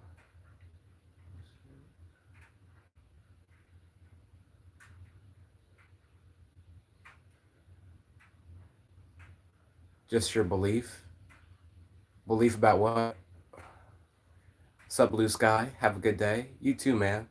Just your belief. Belief about what? Sup, Blue Sky? Have a good day. You too, man.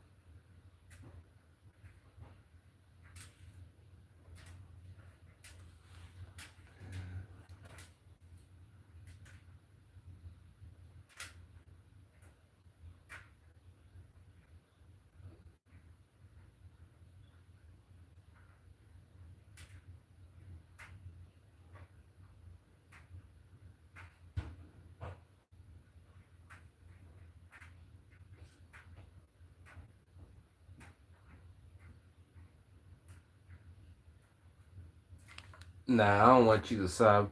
Nah, I don't want you to sub,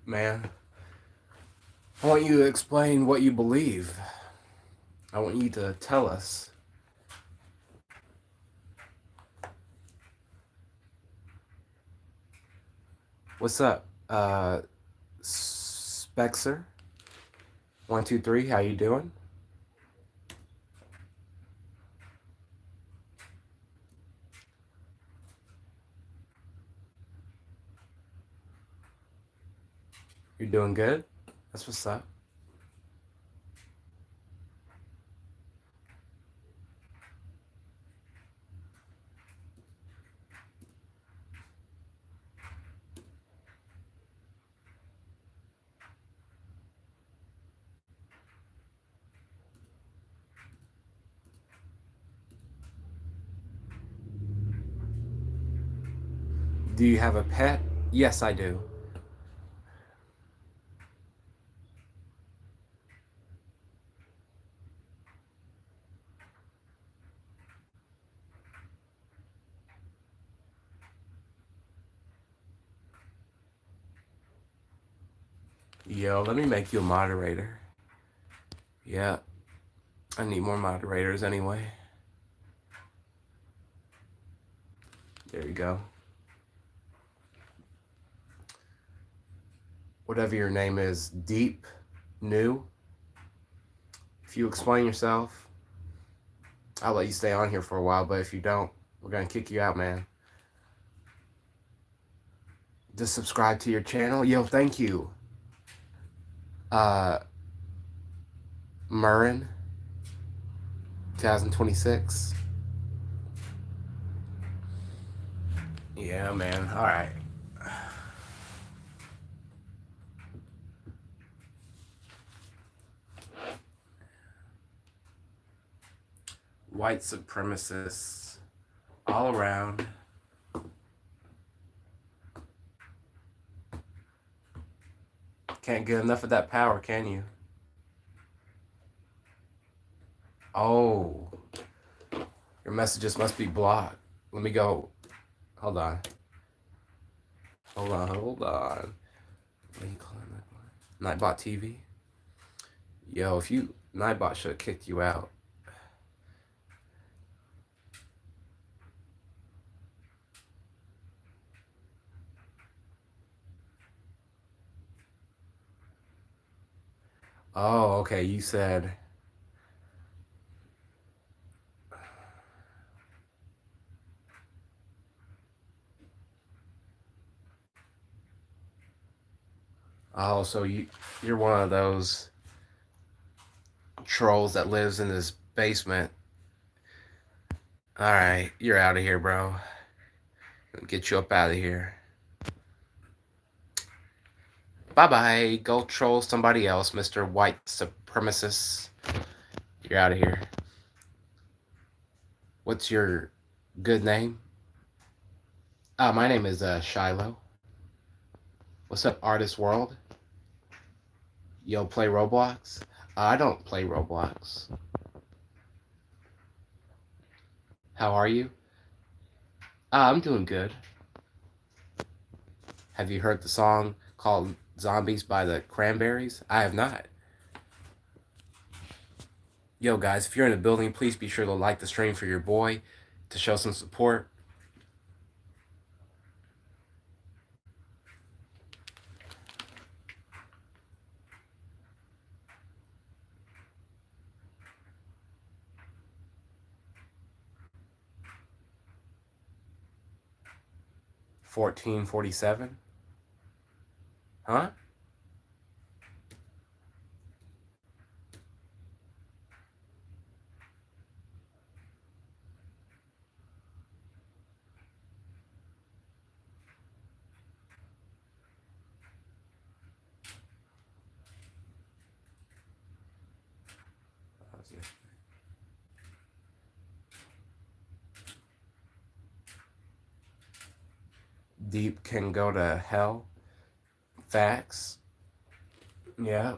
man. I want you to explain what you believe. I want you to tell us. What's up, Spexer? 123, how you doing? You're doing good? That's what's up. Do you have a pet? Yes, I do. Yo, let me make you a moderator. Yeah, I need more moderators anyway. There you go. Whatever your name is, Deep, New. If you explain yourself, I'll let you stay on here for a while, but if you don't, we're going to kick you out, man. Just subscribe to your channel. Yo, thank you. Murrin, 2026. Yeah, man. All right. White supremacists all around. Can't get enough of that power, can you? Oh, your messages must be blocked. Let me go. Hold on. Hold on. What do you call it? Nightbot TV? Yo, if you... Nightbot should have kicked you out. Oh, okay. You said... Oh, so you're one of those trolls that lives in this basement. All right, you're out of here, bro. Get you up out of here. Bye-bye. Go troll somebody else, Mr. White Supremacist. You're out of here. What's your good name? My name is Shiloh. What's up, Artist World? Yo, play Roblox? I don't play Roblox. How are you? I'm doing good. Have you heard the song called Zombies by the Cranberries? I have not. Yo, guys, if you're in the building, please be sure to like the stream for your boy to show some support. $14.47? Huh? Deep can go to hell. Facts. Yeah.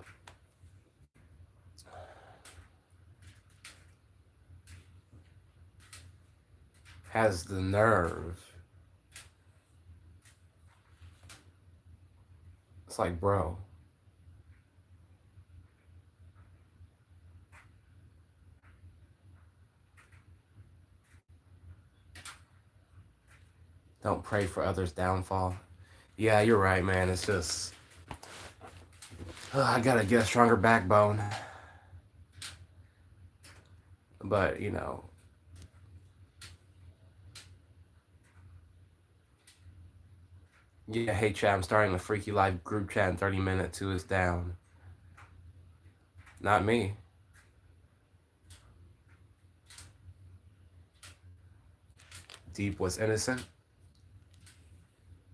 Has the nerve. It's like, bro. Don't pray for others' downfall. Yeah, you're right, man. It's just... I gotta get a stronger backbone. But, you know... Yeah, hey, chat, I'm starting a Freaky Life group chat in 30 minutes. Who is down? Not me. Deep was innocent?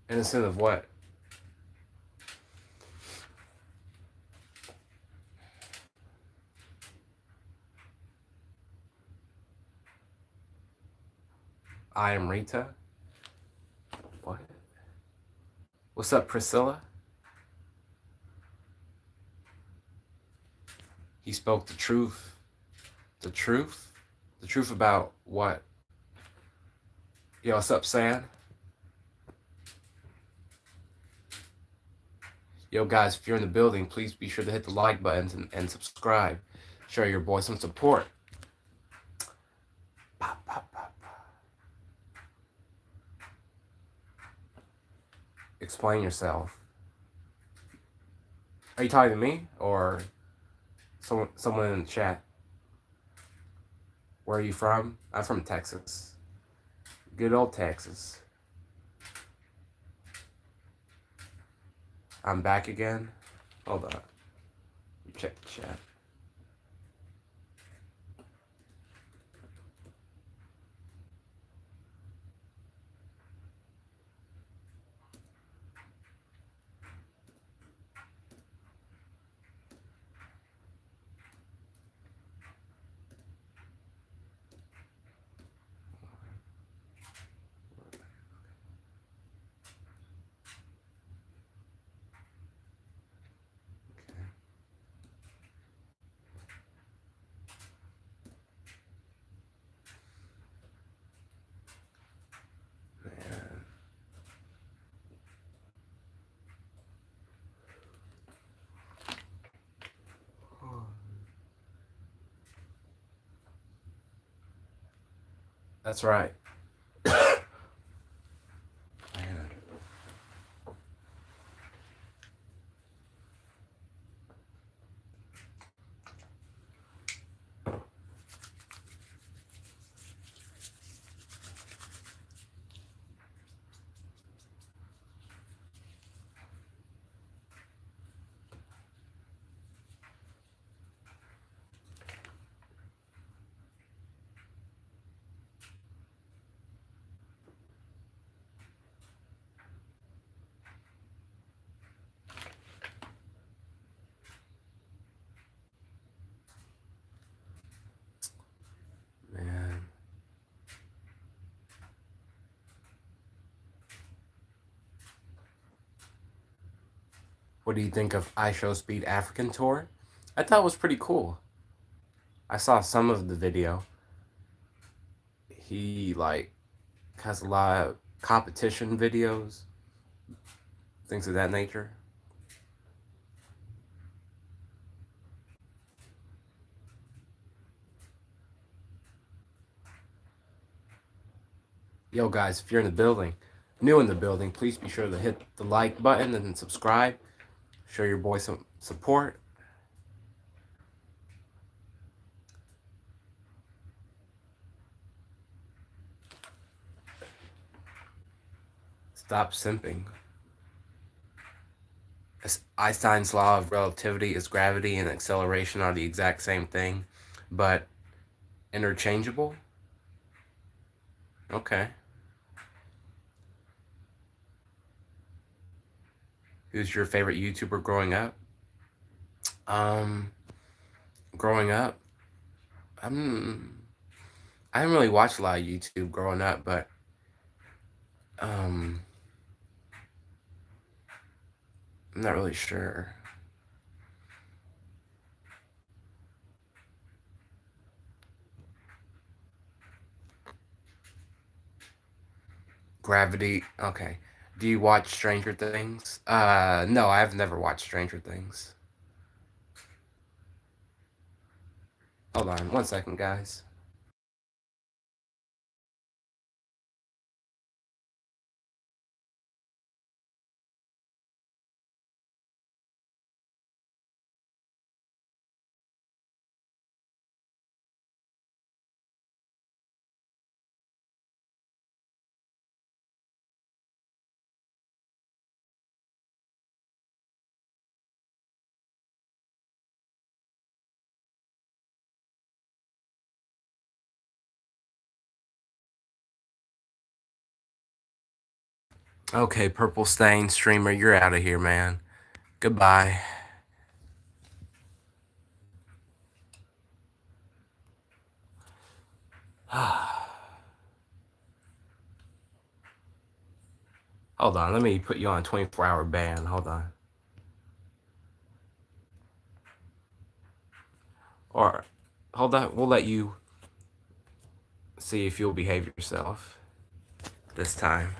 Innocent of what? I am Rita? What? What's up, Priscilla? He spoke the truth. The truth? The truth about what? Yo, what's up, Sam? Yo, guys, if you're in the building, please be sure to hit the like buttons and subscribe. Show your boy some support. Pop, pop, pop, pop. Explain yourself. Are you talking to me or someone in the chat? Where are you from? I'm from Texas. Good old Texas. I'm back again. Hold on. You check the chat. Man. That's right. Man. Man. What do you think of iShowSpeed African Tour? I thought it was pretty cool. I saw some of the video. He like has a lot of competition videos, things of that nature. Yo, guys, if you're in the building, new in the building, please be sure to hit the like button and subscribe. Show your boy some support. Stop simping. Einstein's law of relativity is gravity and acceleration are the exact same thing, but interchangeable? Okay. Who's your favorite YouTuber growing up? Growing up, I didn't really watch a lot of YouTube growing up, but I'm not really sure. Gravity. Okay. Do you watch Stranger Things? No, I've never watched Stranger Things. Hold on 1 second, guys. Okay, Purple Stain streamer, you're out of here, man. Goodbye. Hold on, let me put you on a 24-hour ban. Hold on. Or, hold on, we'll let you see if you'll behave yourself this time.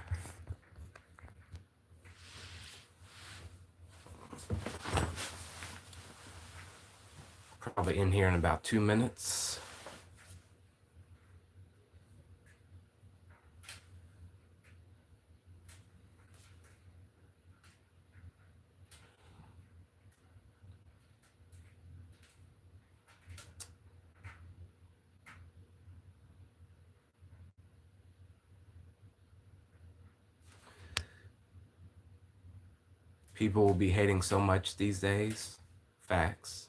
Probably in here in about 2 minutes. People will be hating so much these days. Facts.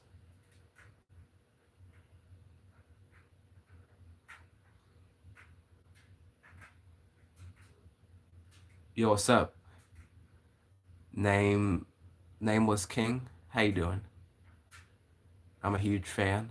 Yo, what's up? Nameless King. How you doing? I'm a huge fan.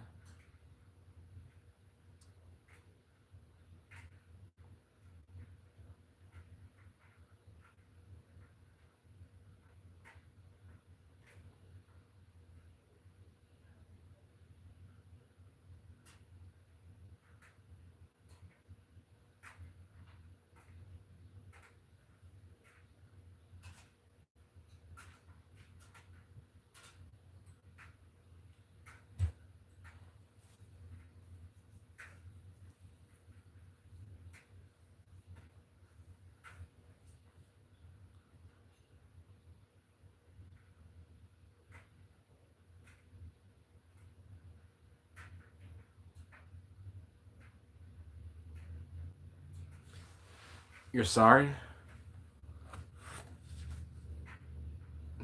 You're sorry?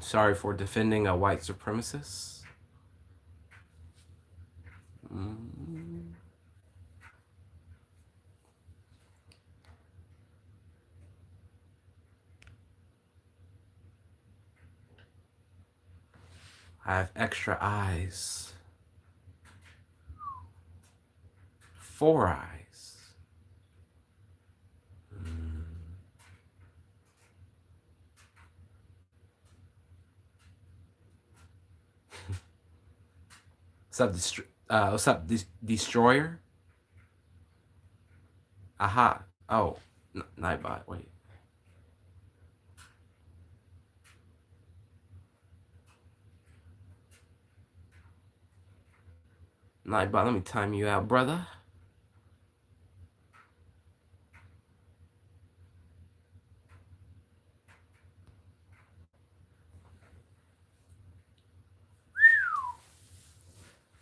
Sorry for defending a white supremacist? Mm. I have extra eyes. 4 eyes. Mm. What's up, Destroyer? Aha. Oh, Nightbot. Wait. Nightbot, let me time you out, brother.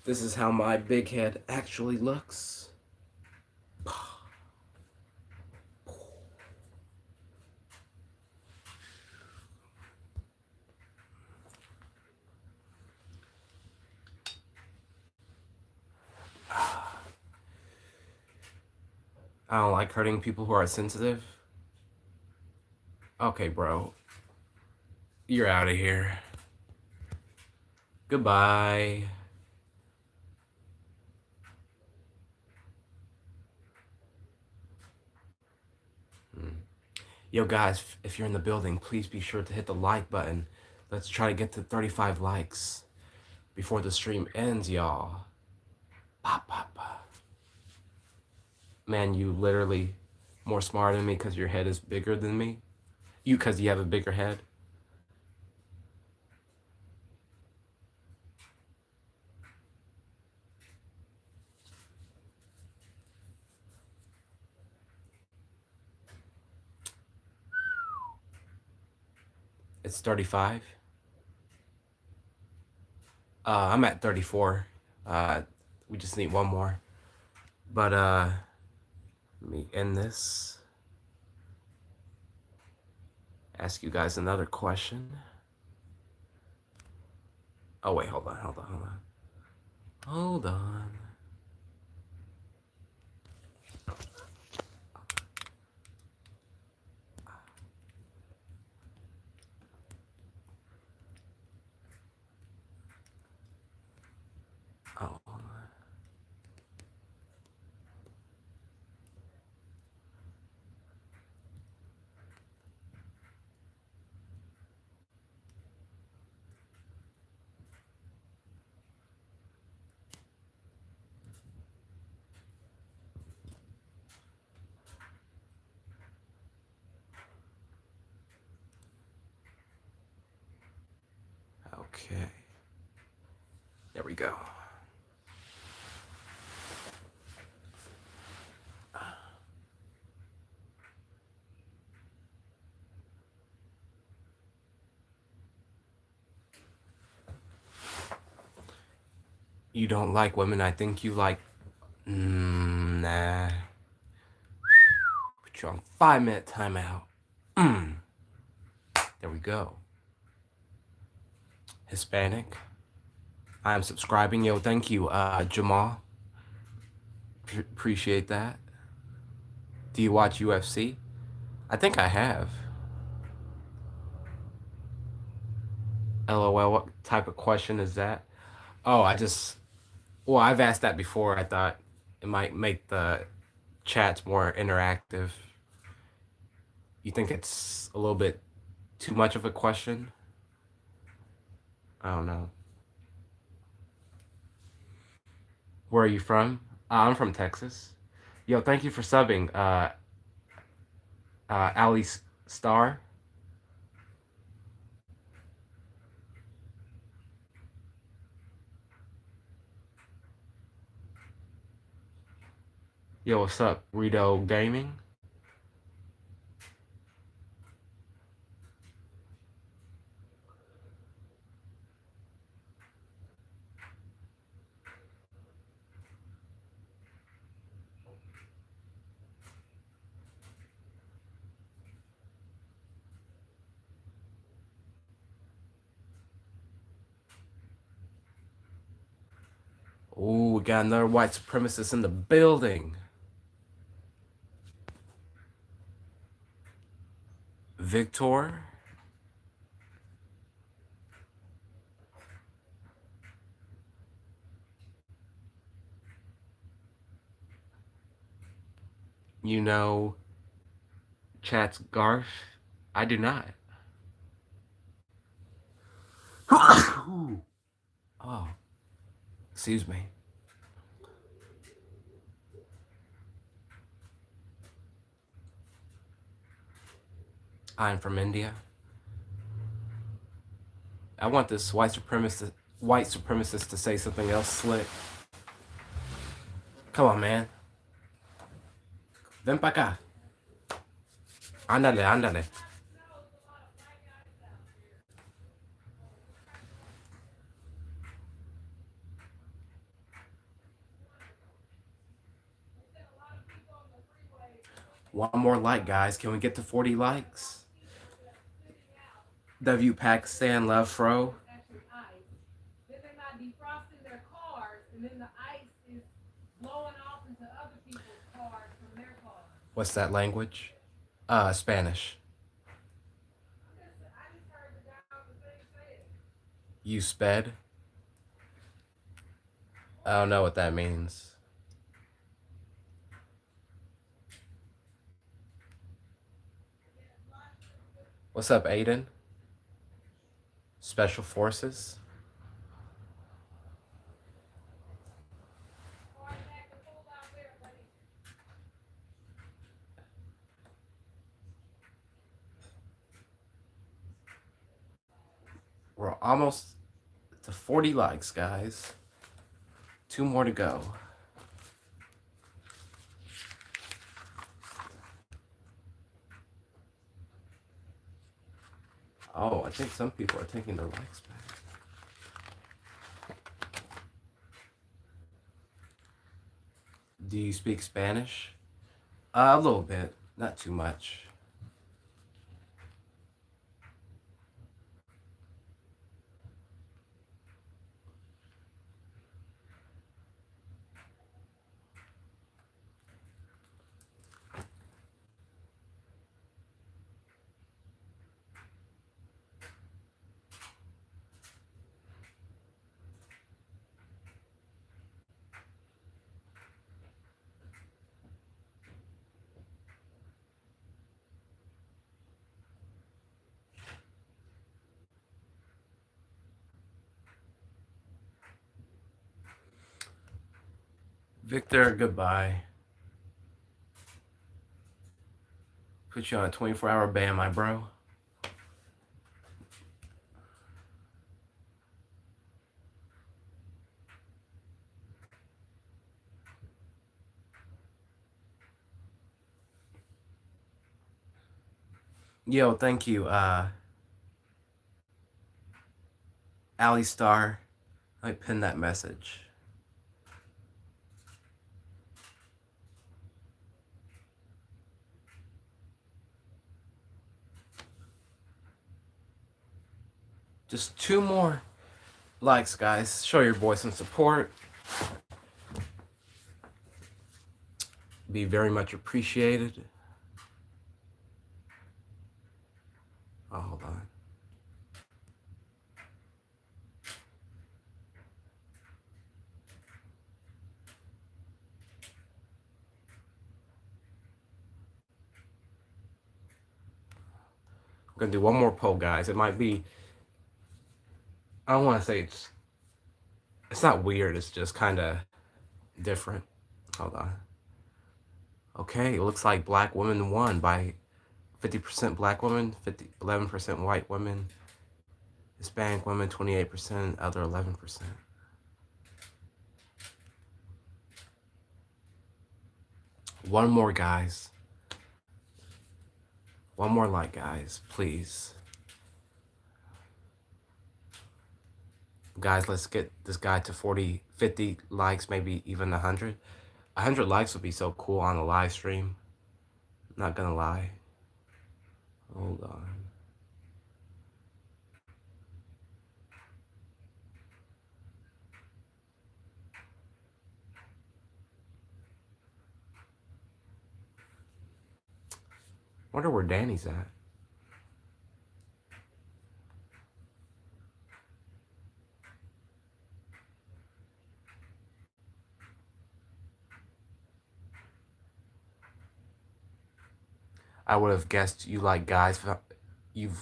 This is how my big head actually looks. I don't like hurting people who are sensitive. Okay, bro. You're out of here. Goodbye. Yo, guys, if you're in the building, please be sure to hit the like button. Let's try to get to 35 likes before the stream ends, y'all. Pop, pop, pop. Man, you literally more smarter than me because your head is bigger than me. You, because you have a bigger head. It's 35. I'm at 34. We just need one more. But let me end this. Ask you guys another question. Oh wait, hold on. Hold on. Oh. Okay. There we go. You don't like women. I think you like. Nah. Put you on 5-minute timeout. There we go. Hispanic. I am subscribing. Yo, thank you, Jamal. Appreciate that. Do you watch UFC? I think I have. LOL, what type of question is that? Oh, well, I've asked that before. I thought it might make the chats more interactive. You think it's a little bit too much of a question? I don't know. Where are you from? I'm from Texas. Yo, thank you for subbing, Ali Star. Yo, what's up, Rito Gaming? Ooh, we got another white supremacist in the building. Victor. You know Chat's Garf? I do not. Oh, excuse me. I'm from India. I want this white supremacist to say something else slick. Come on, man. Ven pa' acá. Ándale, ándale. One more like, guys. Can we get to 40 likes? W Pakistan Love Fro. Then they're not defrosting their cars, and then the ice is blowing off into other people's cars from their cars. What's that language? Spanish. I just heard the guy on the thing say it. You sped? I don't know what that means. What's up, Aiden? Special Forces? We're almost to 40 likes, guys. 2 more to go. Oh, I think some people are taking their likes back. Do you speak Spanish? A little bit, not too much. Victor, goodbye. Put you on a 24-hour ban, my bro. Yo, thank you, Ali Star. I pin that message. Just 2 more likes, guys. Show your boy some support. Be very much appreciated. Oh, hold on. I'm gonna do one more poll, guys. It might be, I don't want to say it's not weird. It's just kind of different. Hold on. Okay, it looks like black women won by 50% black women, 11% white women, Hispanic women 28%, other 11%. One more, guys. One more like, guys, please. Guys, let's get this guy to 40, 50 likes, maybe even 100. 100 likes would be so cool on a live stream. Not gonna lie. Hold on. Wonder where Danny's at. I would have guessed you like guys. You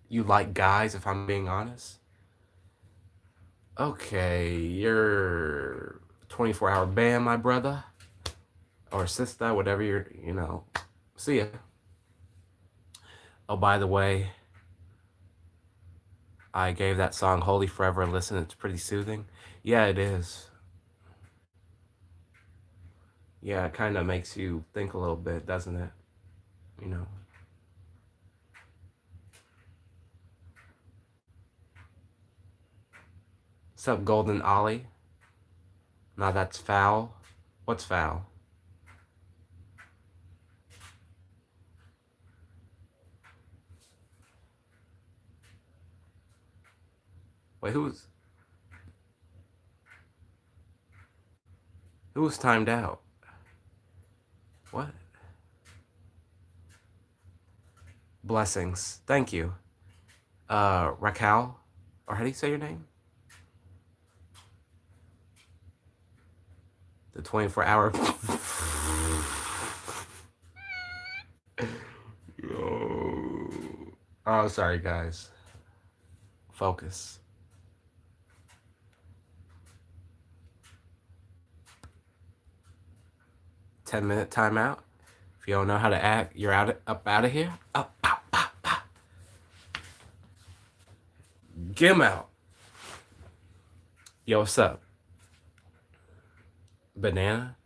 like guys, if I'm being honest. Okay, you're 24-hour ban, my brother or sister, whatever you're. See ya. Oh, by the way, I gave that song Holy Forever a listen. It's pretty soothing. Yeah, it is. Yeah, it kind of makes you think a little bit, doesn't it? What's up, Golden Ollie? Now that's foul. What's foul? Wait, who's timed out? What? Blessings. Thank you. Raquel? Or how do you say your name? The 24-hour. Oh, sorry, guys. Focus. Ten-minute timeout. If you don't know how to act, you're out of here. Up, pop, pop, pop. Get him out. Yo, what's up? Banana?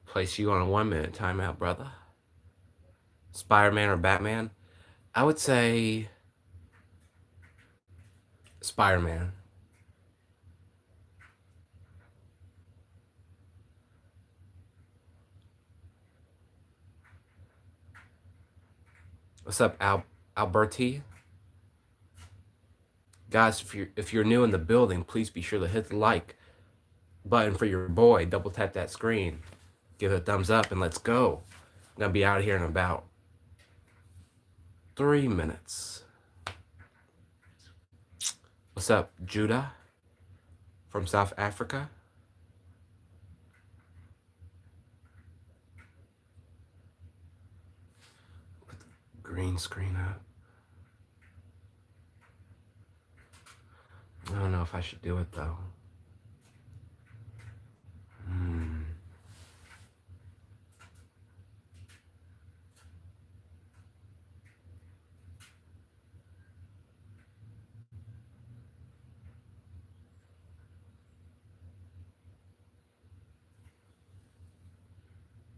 Place you on a 1-minute timeout, brother. Spider-Man or Batman? I would say Spider-Man. What's up, Alberti? Guys, if you're new in the building, please be sure to hit the like button for your boy. Double tap that screen. Give it a thumbs up and let's go. I'm gonna be out of here in about 3 minutes. What's up, Judah from South Africa? Put the green screen up. I don't know if I should do it though.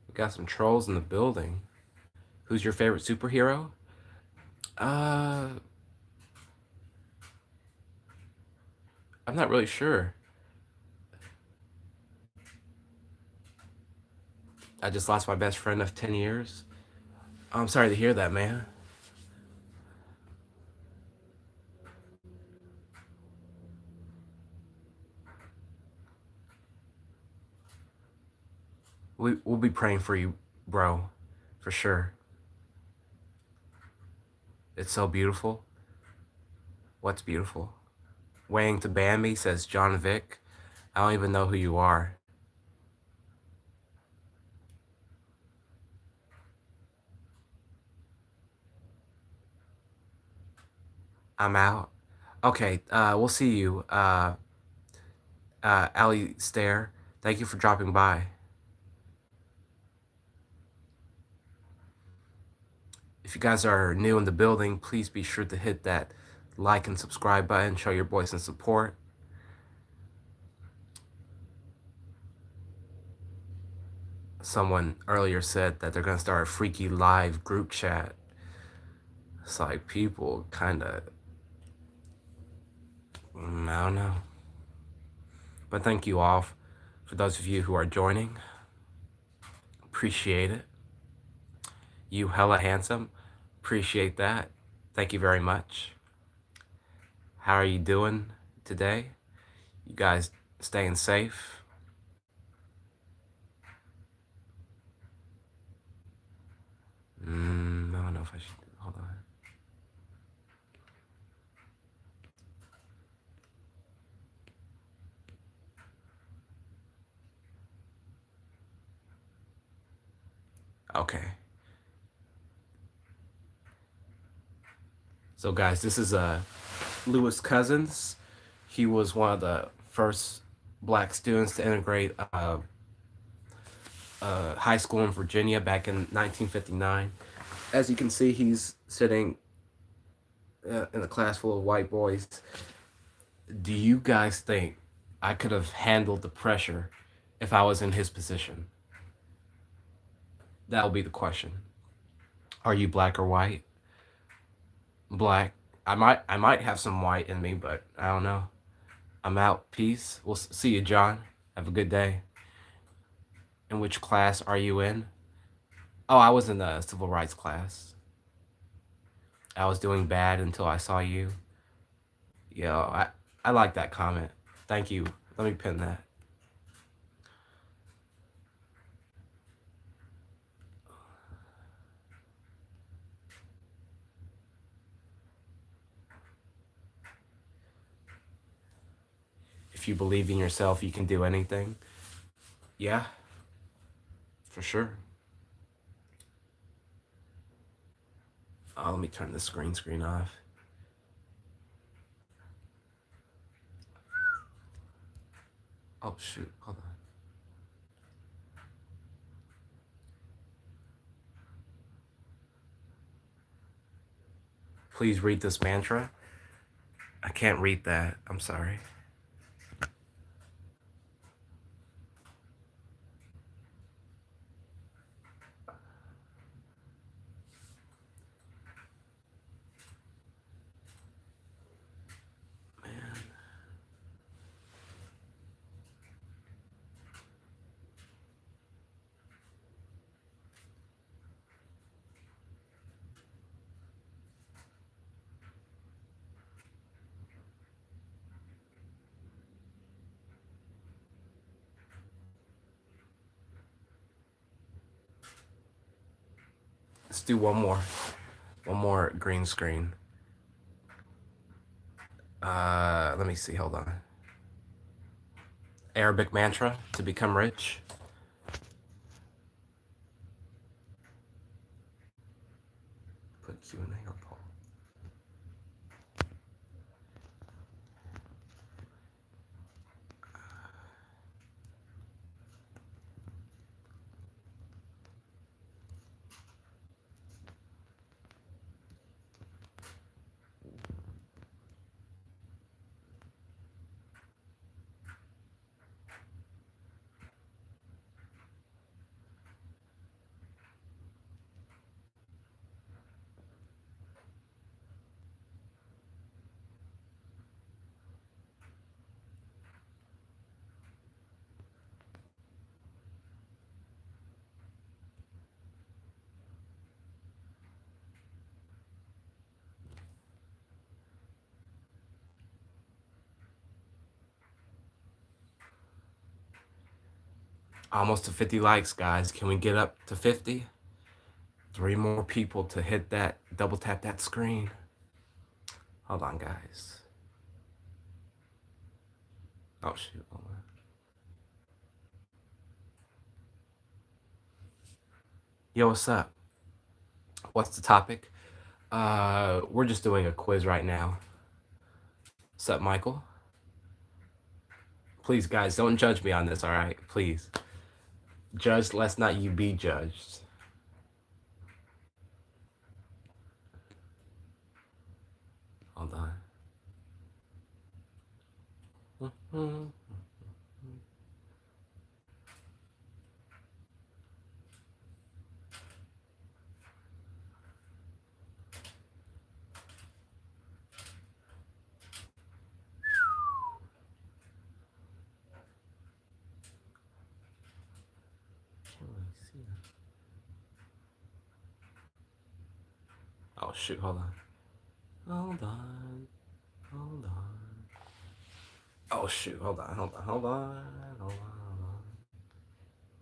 We got some trolls in the building. Who's your favorite superhero? I'm not really sure. I just lost my best friend of 10 years. I'm sorry to hear that, man. We'll be praying for you, bro, for sure. It's so beautiful. What's beautiful? Weighing to Bambi, says John Vick. I don't even know who you are. I'm out. Okay, we'll see you. Ali Stair, thank you for dropping by. If you guys are new in the building, please be sure to hit that like and subscribe button. Show your boys some support. Someone earlier said that they're going to start a freaky live group chat. It's like people kind of, I don't know. But thank you all for those of you who are joining. Appreciate it. You hella handsome. Appreciate that. Thank you very much. How are you doing today? You guys staying safe? I don't know if I should. Hold on. Okay. So guys, this is Lewis Cousins. He was one of the first black students to integrate high school in Virginia back in 1959. As you can see, he's sitting in a class full of white boys. Do you guys think I could have handled the pressure if I was in his position? That'll be the question. Are you black or white? Black. I might have some white in me, but I don't know. I'm out. Peace. We'll see you, John. Have a good day. In which class are you in? Oh, I was in the civil rights class. I was doing bad until I saw you. Yo, I like that comment. Thank you. Let me pin that. If you believe in yourself, you can do anything. Yeah, for sure. Oh, let me turn the screen off. Oh, shoot. Hold on. Please read this mantra. I can't read that. I'm sorry. Let's do one more green screen. Let me see. Hold on. Arabic mantra to become rich. Put Q&A or poll. Almost to 50 likes, guys. Can we get up to 50? 3 more people to hit that, double tap that screen. Hold on, guys. Oh, shoot. Hold on. Yo, what's up? What's the topic? We're just doing a quiz right now. What's up, Michael? Please, guys, don't judge me on this, all right? Please. Judge, lest not you be judged. Hold on. Oh, shoot, hold on. Hold on. Hold on. Oh, shoot, hold on. I'm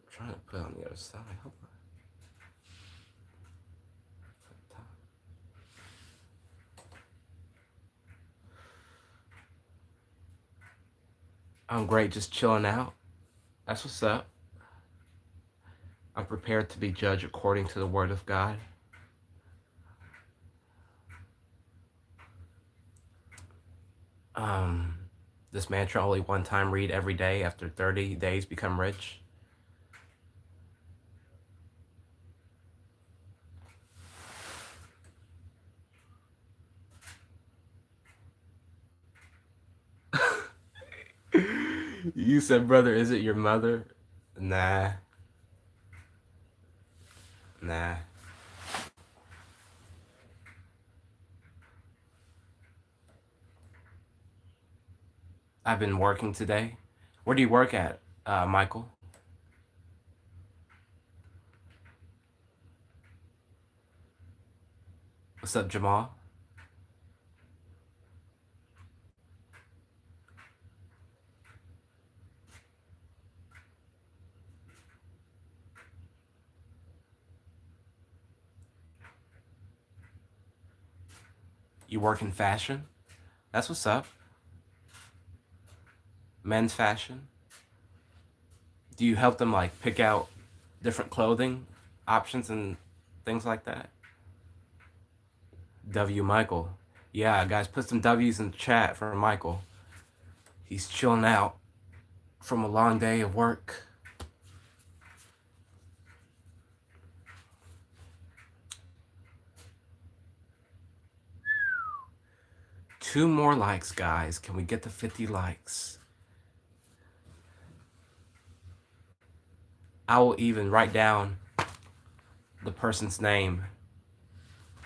trying to put it on the other side. Hold on. I'm great, just chilling out. That's what's up. I'm prepared to be judged according to the word of God. This mantra only one time read every day after 30 days become rich. You said, brother, is it your mother? Nah. I've been working today. Where do you work at, Michael? What's up, Jamal? You work in fashion? That's what's up. Men's fashion? Do you help them like pick out different clothing options and things like that? W Michael. Yeah, guys, put some W's in the chat for Michael. He's chilling out from a long day of work. Two more likes, guys. Can we get to 50 likes? I will even write down the person's name,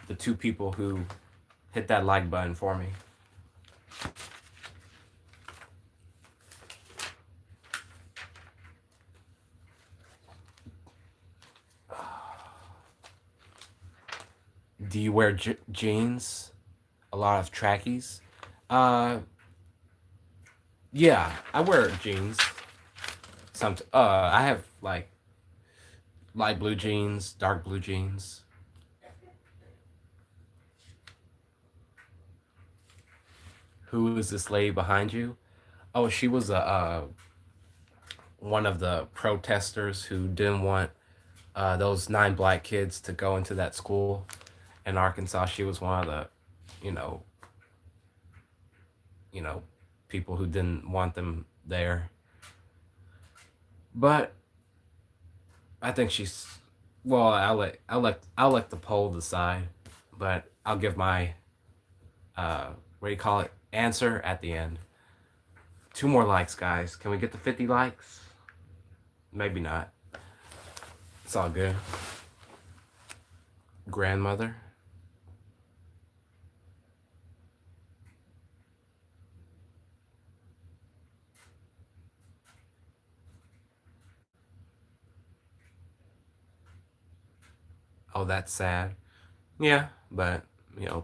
the 2 people who hit that like button for me. Do you wear jeans? A lot of trackies? Yeah, I wear jeans. I have like light blue jeans, dark blue jeans. Who is this lady behind you? Oh, she was one of the protesters who didn't want those 9 black kids to go into that school in Arkansas. She was one of the, you know, people who didn't want them there. But I think she's, well, I'll let the poll decide, but I'll give my what do you call it, answer at the end. 2 more likes, guys. Can we get to 50 likes? Maybe not. It's all good. Grandmother. Oh, that's sad. Yeah, but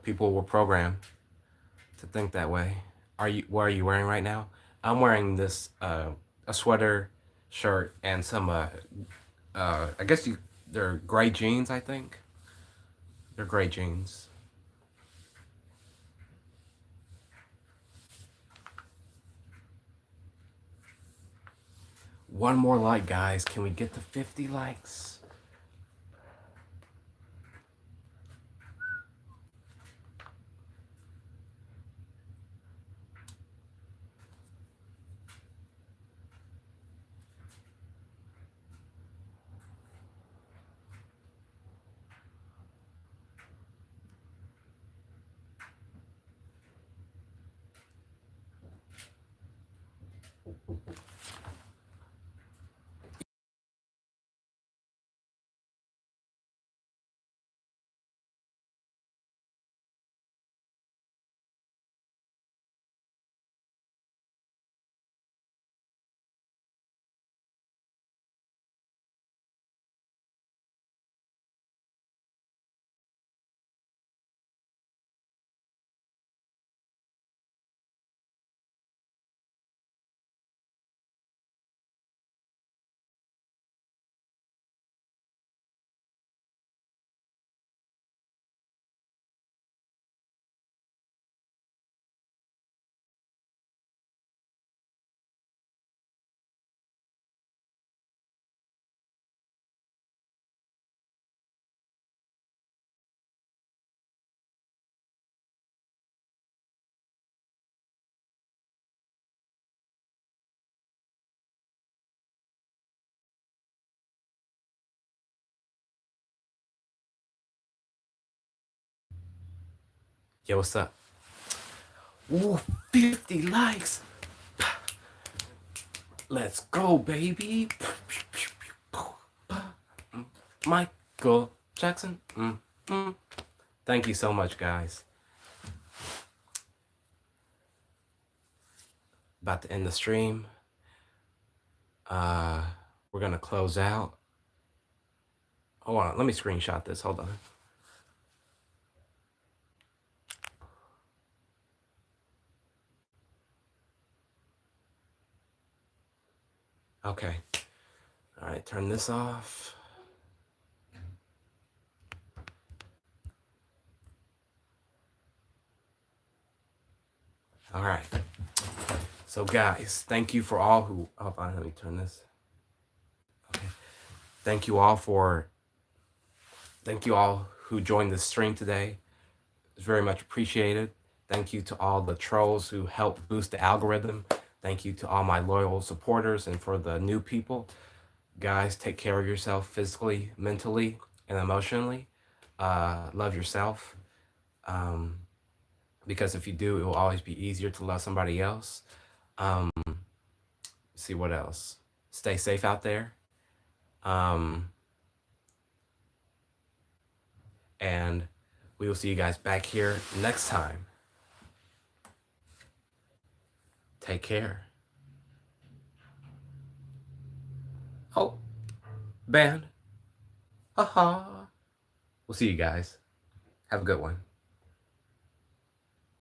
people were programmed to think that way. What are you wearing right now? I'm wearing this a sweater shirt and some I guess they're gray jeans, I think. They're gray jeans. One more like, guys. Can we get to 50 likes? Yo, what's up? Ooh, 50 likes. Let's go, baby. Michael Jackson. Thank you so much, guys. About to end the stream. We're gonna close out. Hold on, let me screenshot this. Hold on. Okay. All right, turn this off. All right. So, guys, thank you for all who. Hold on, let me turn this. Okay. Thank you all who joined the stream today. It's very much appreciated. Thank you to all the trolls who helped boost the algorithm. Thank you to all my loyal supporters, and for the new people. Guys, take care of yourself physically, mentally, and emotionally. Love yourself. Because if you do, it will always be easier to love somebody else. See what else. Stay safe out there. And we will see you guys back here next time. Take care. Oh, band. We'll see you guys. Have a good one.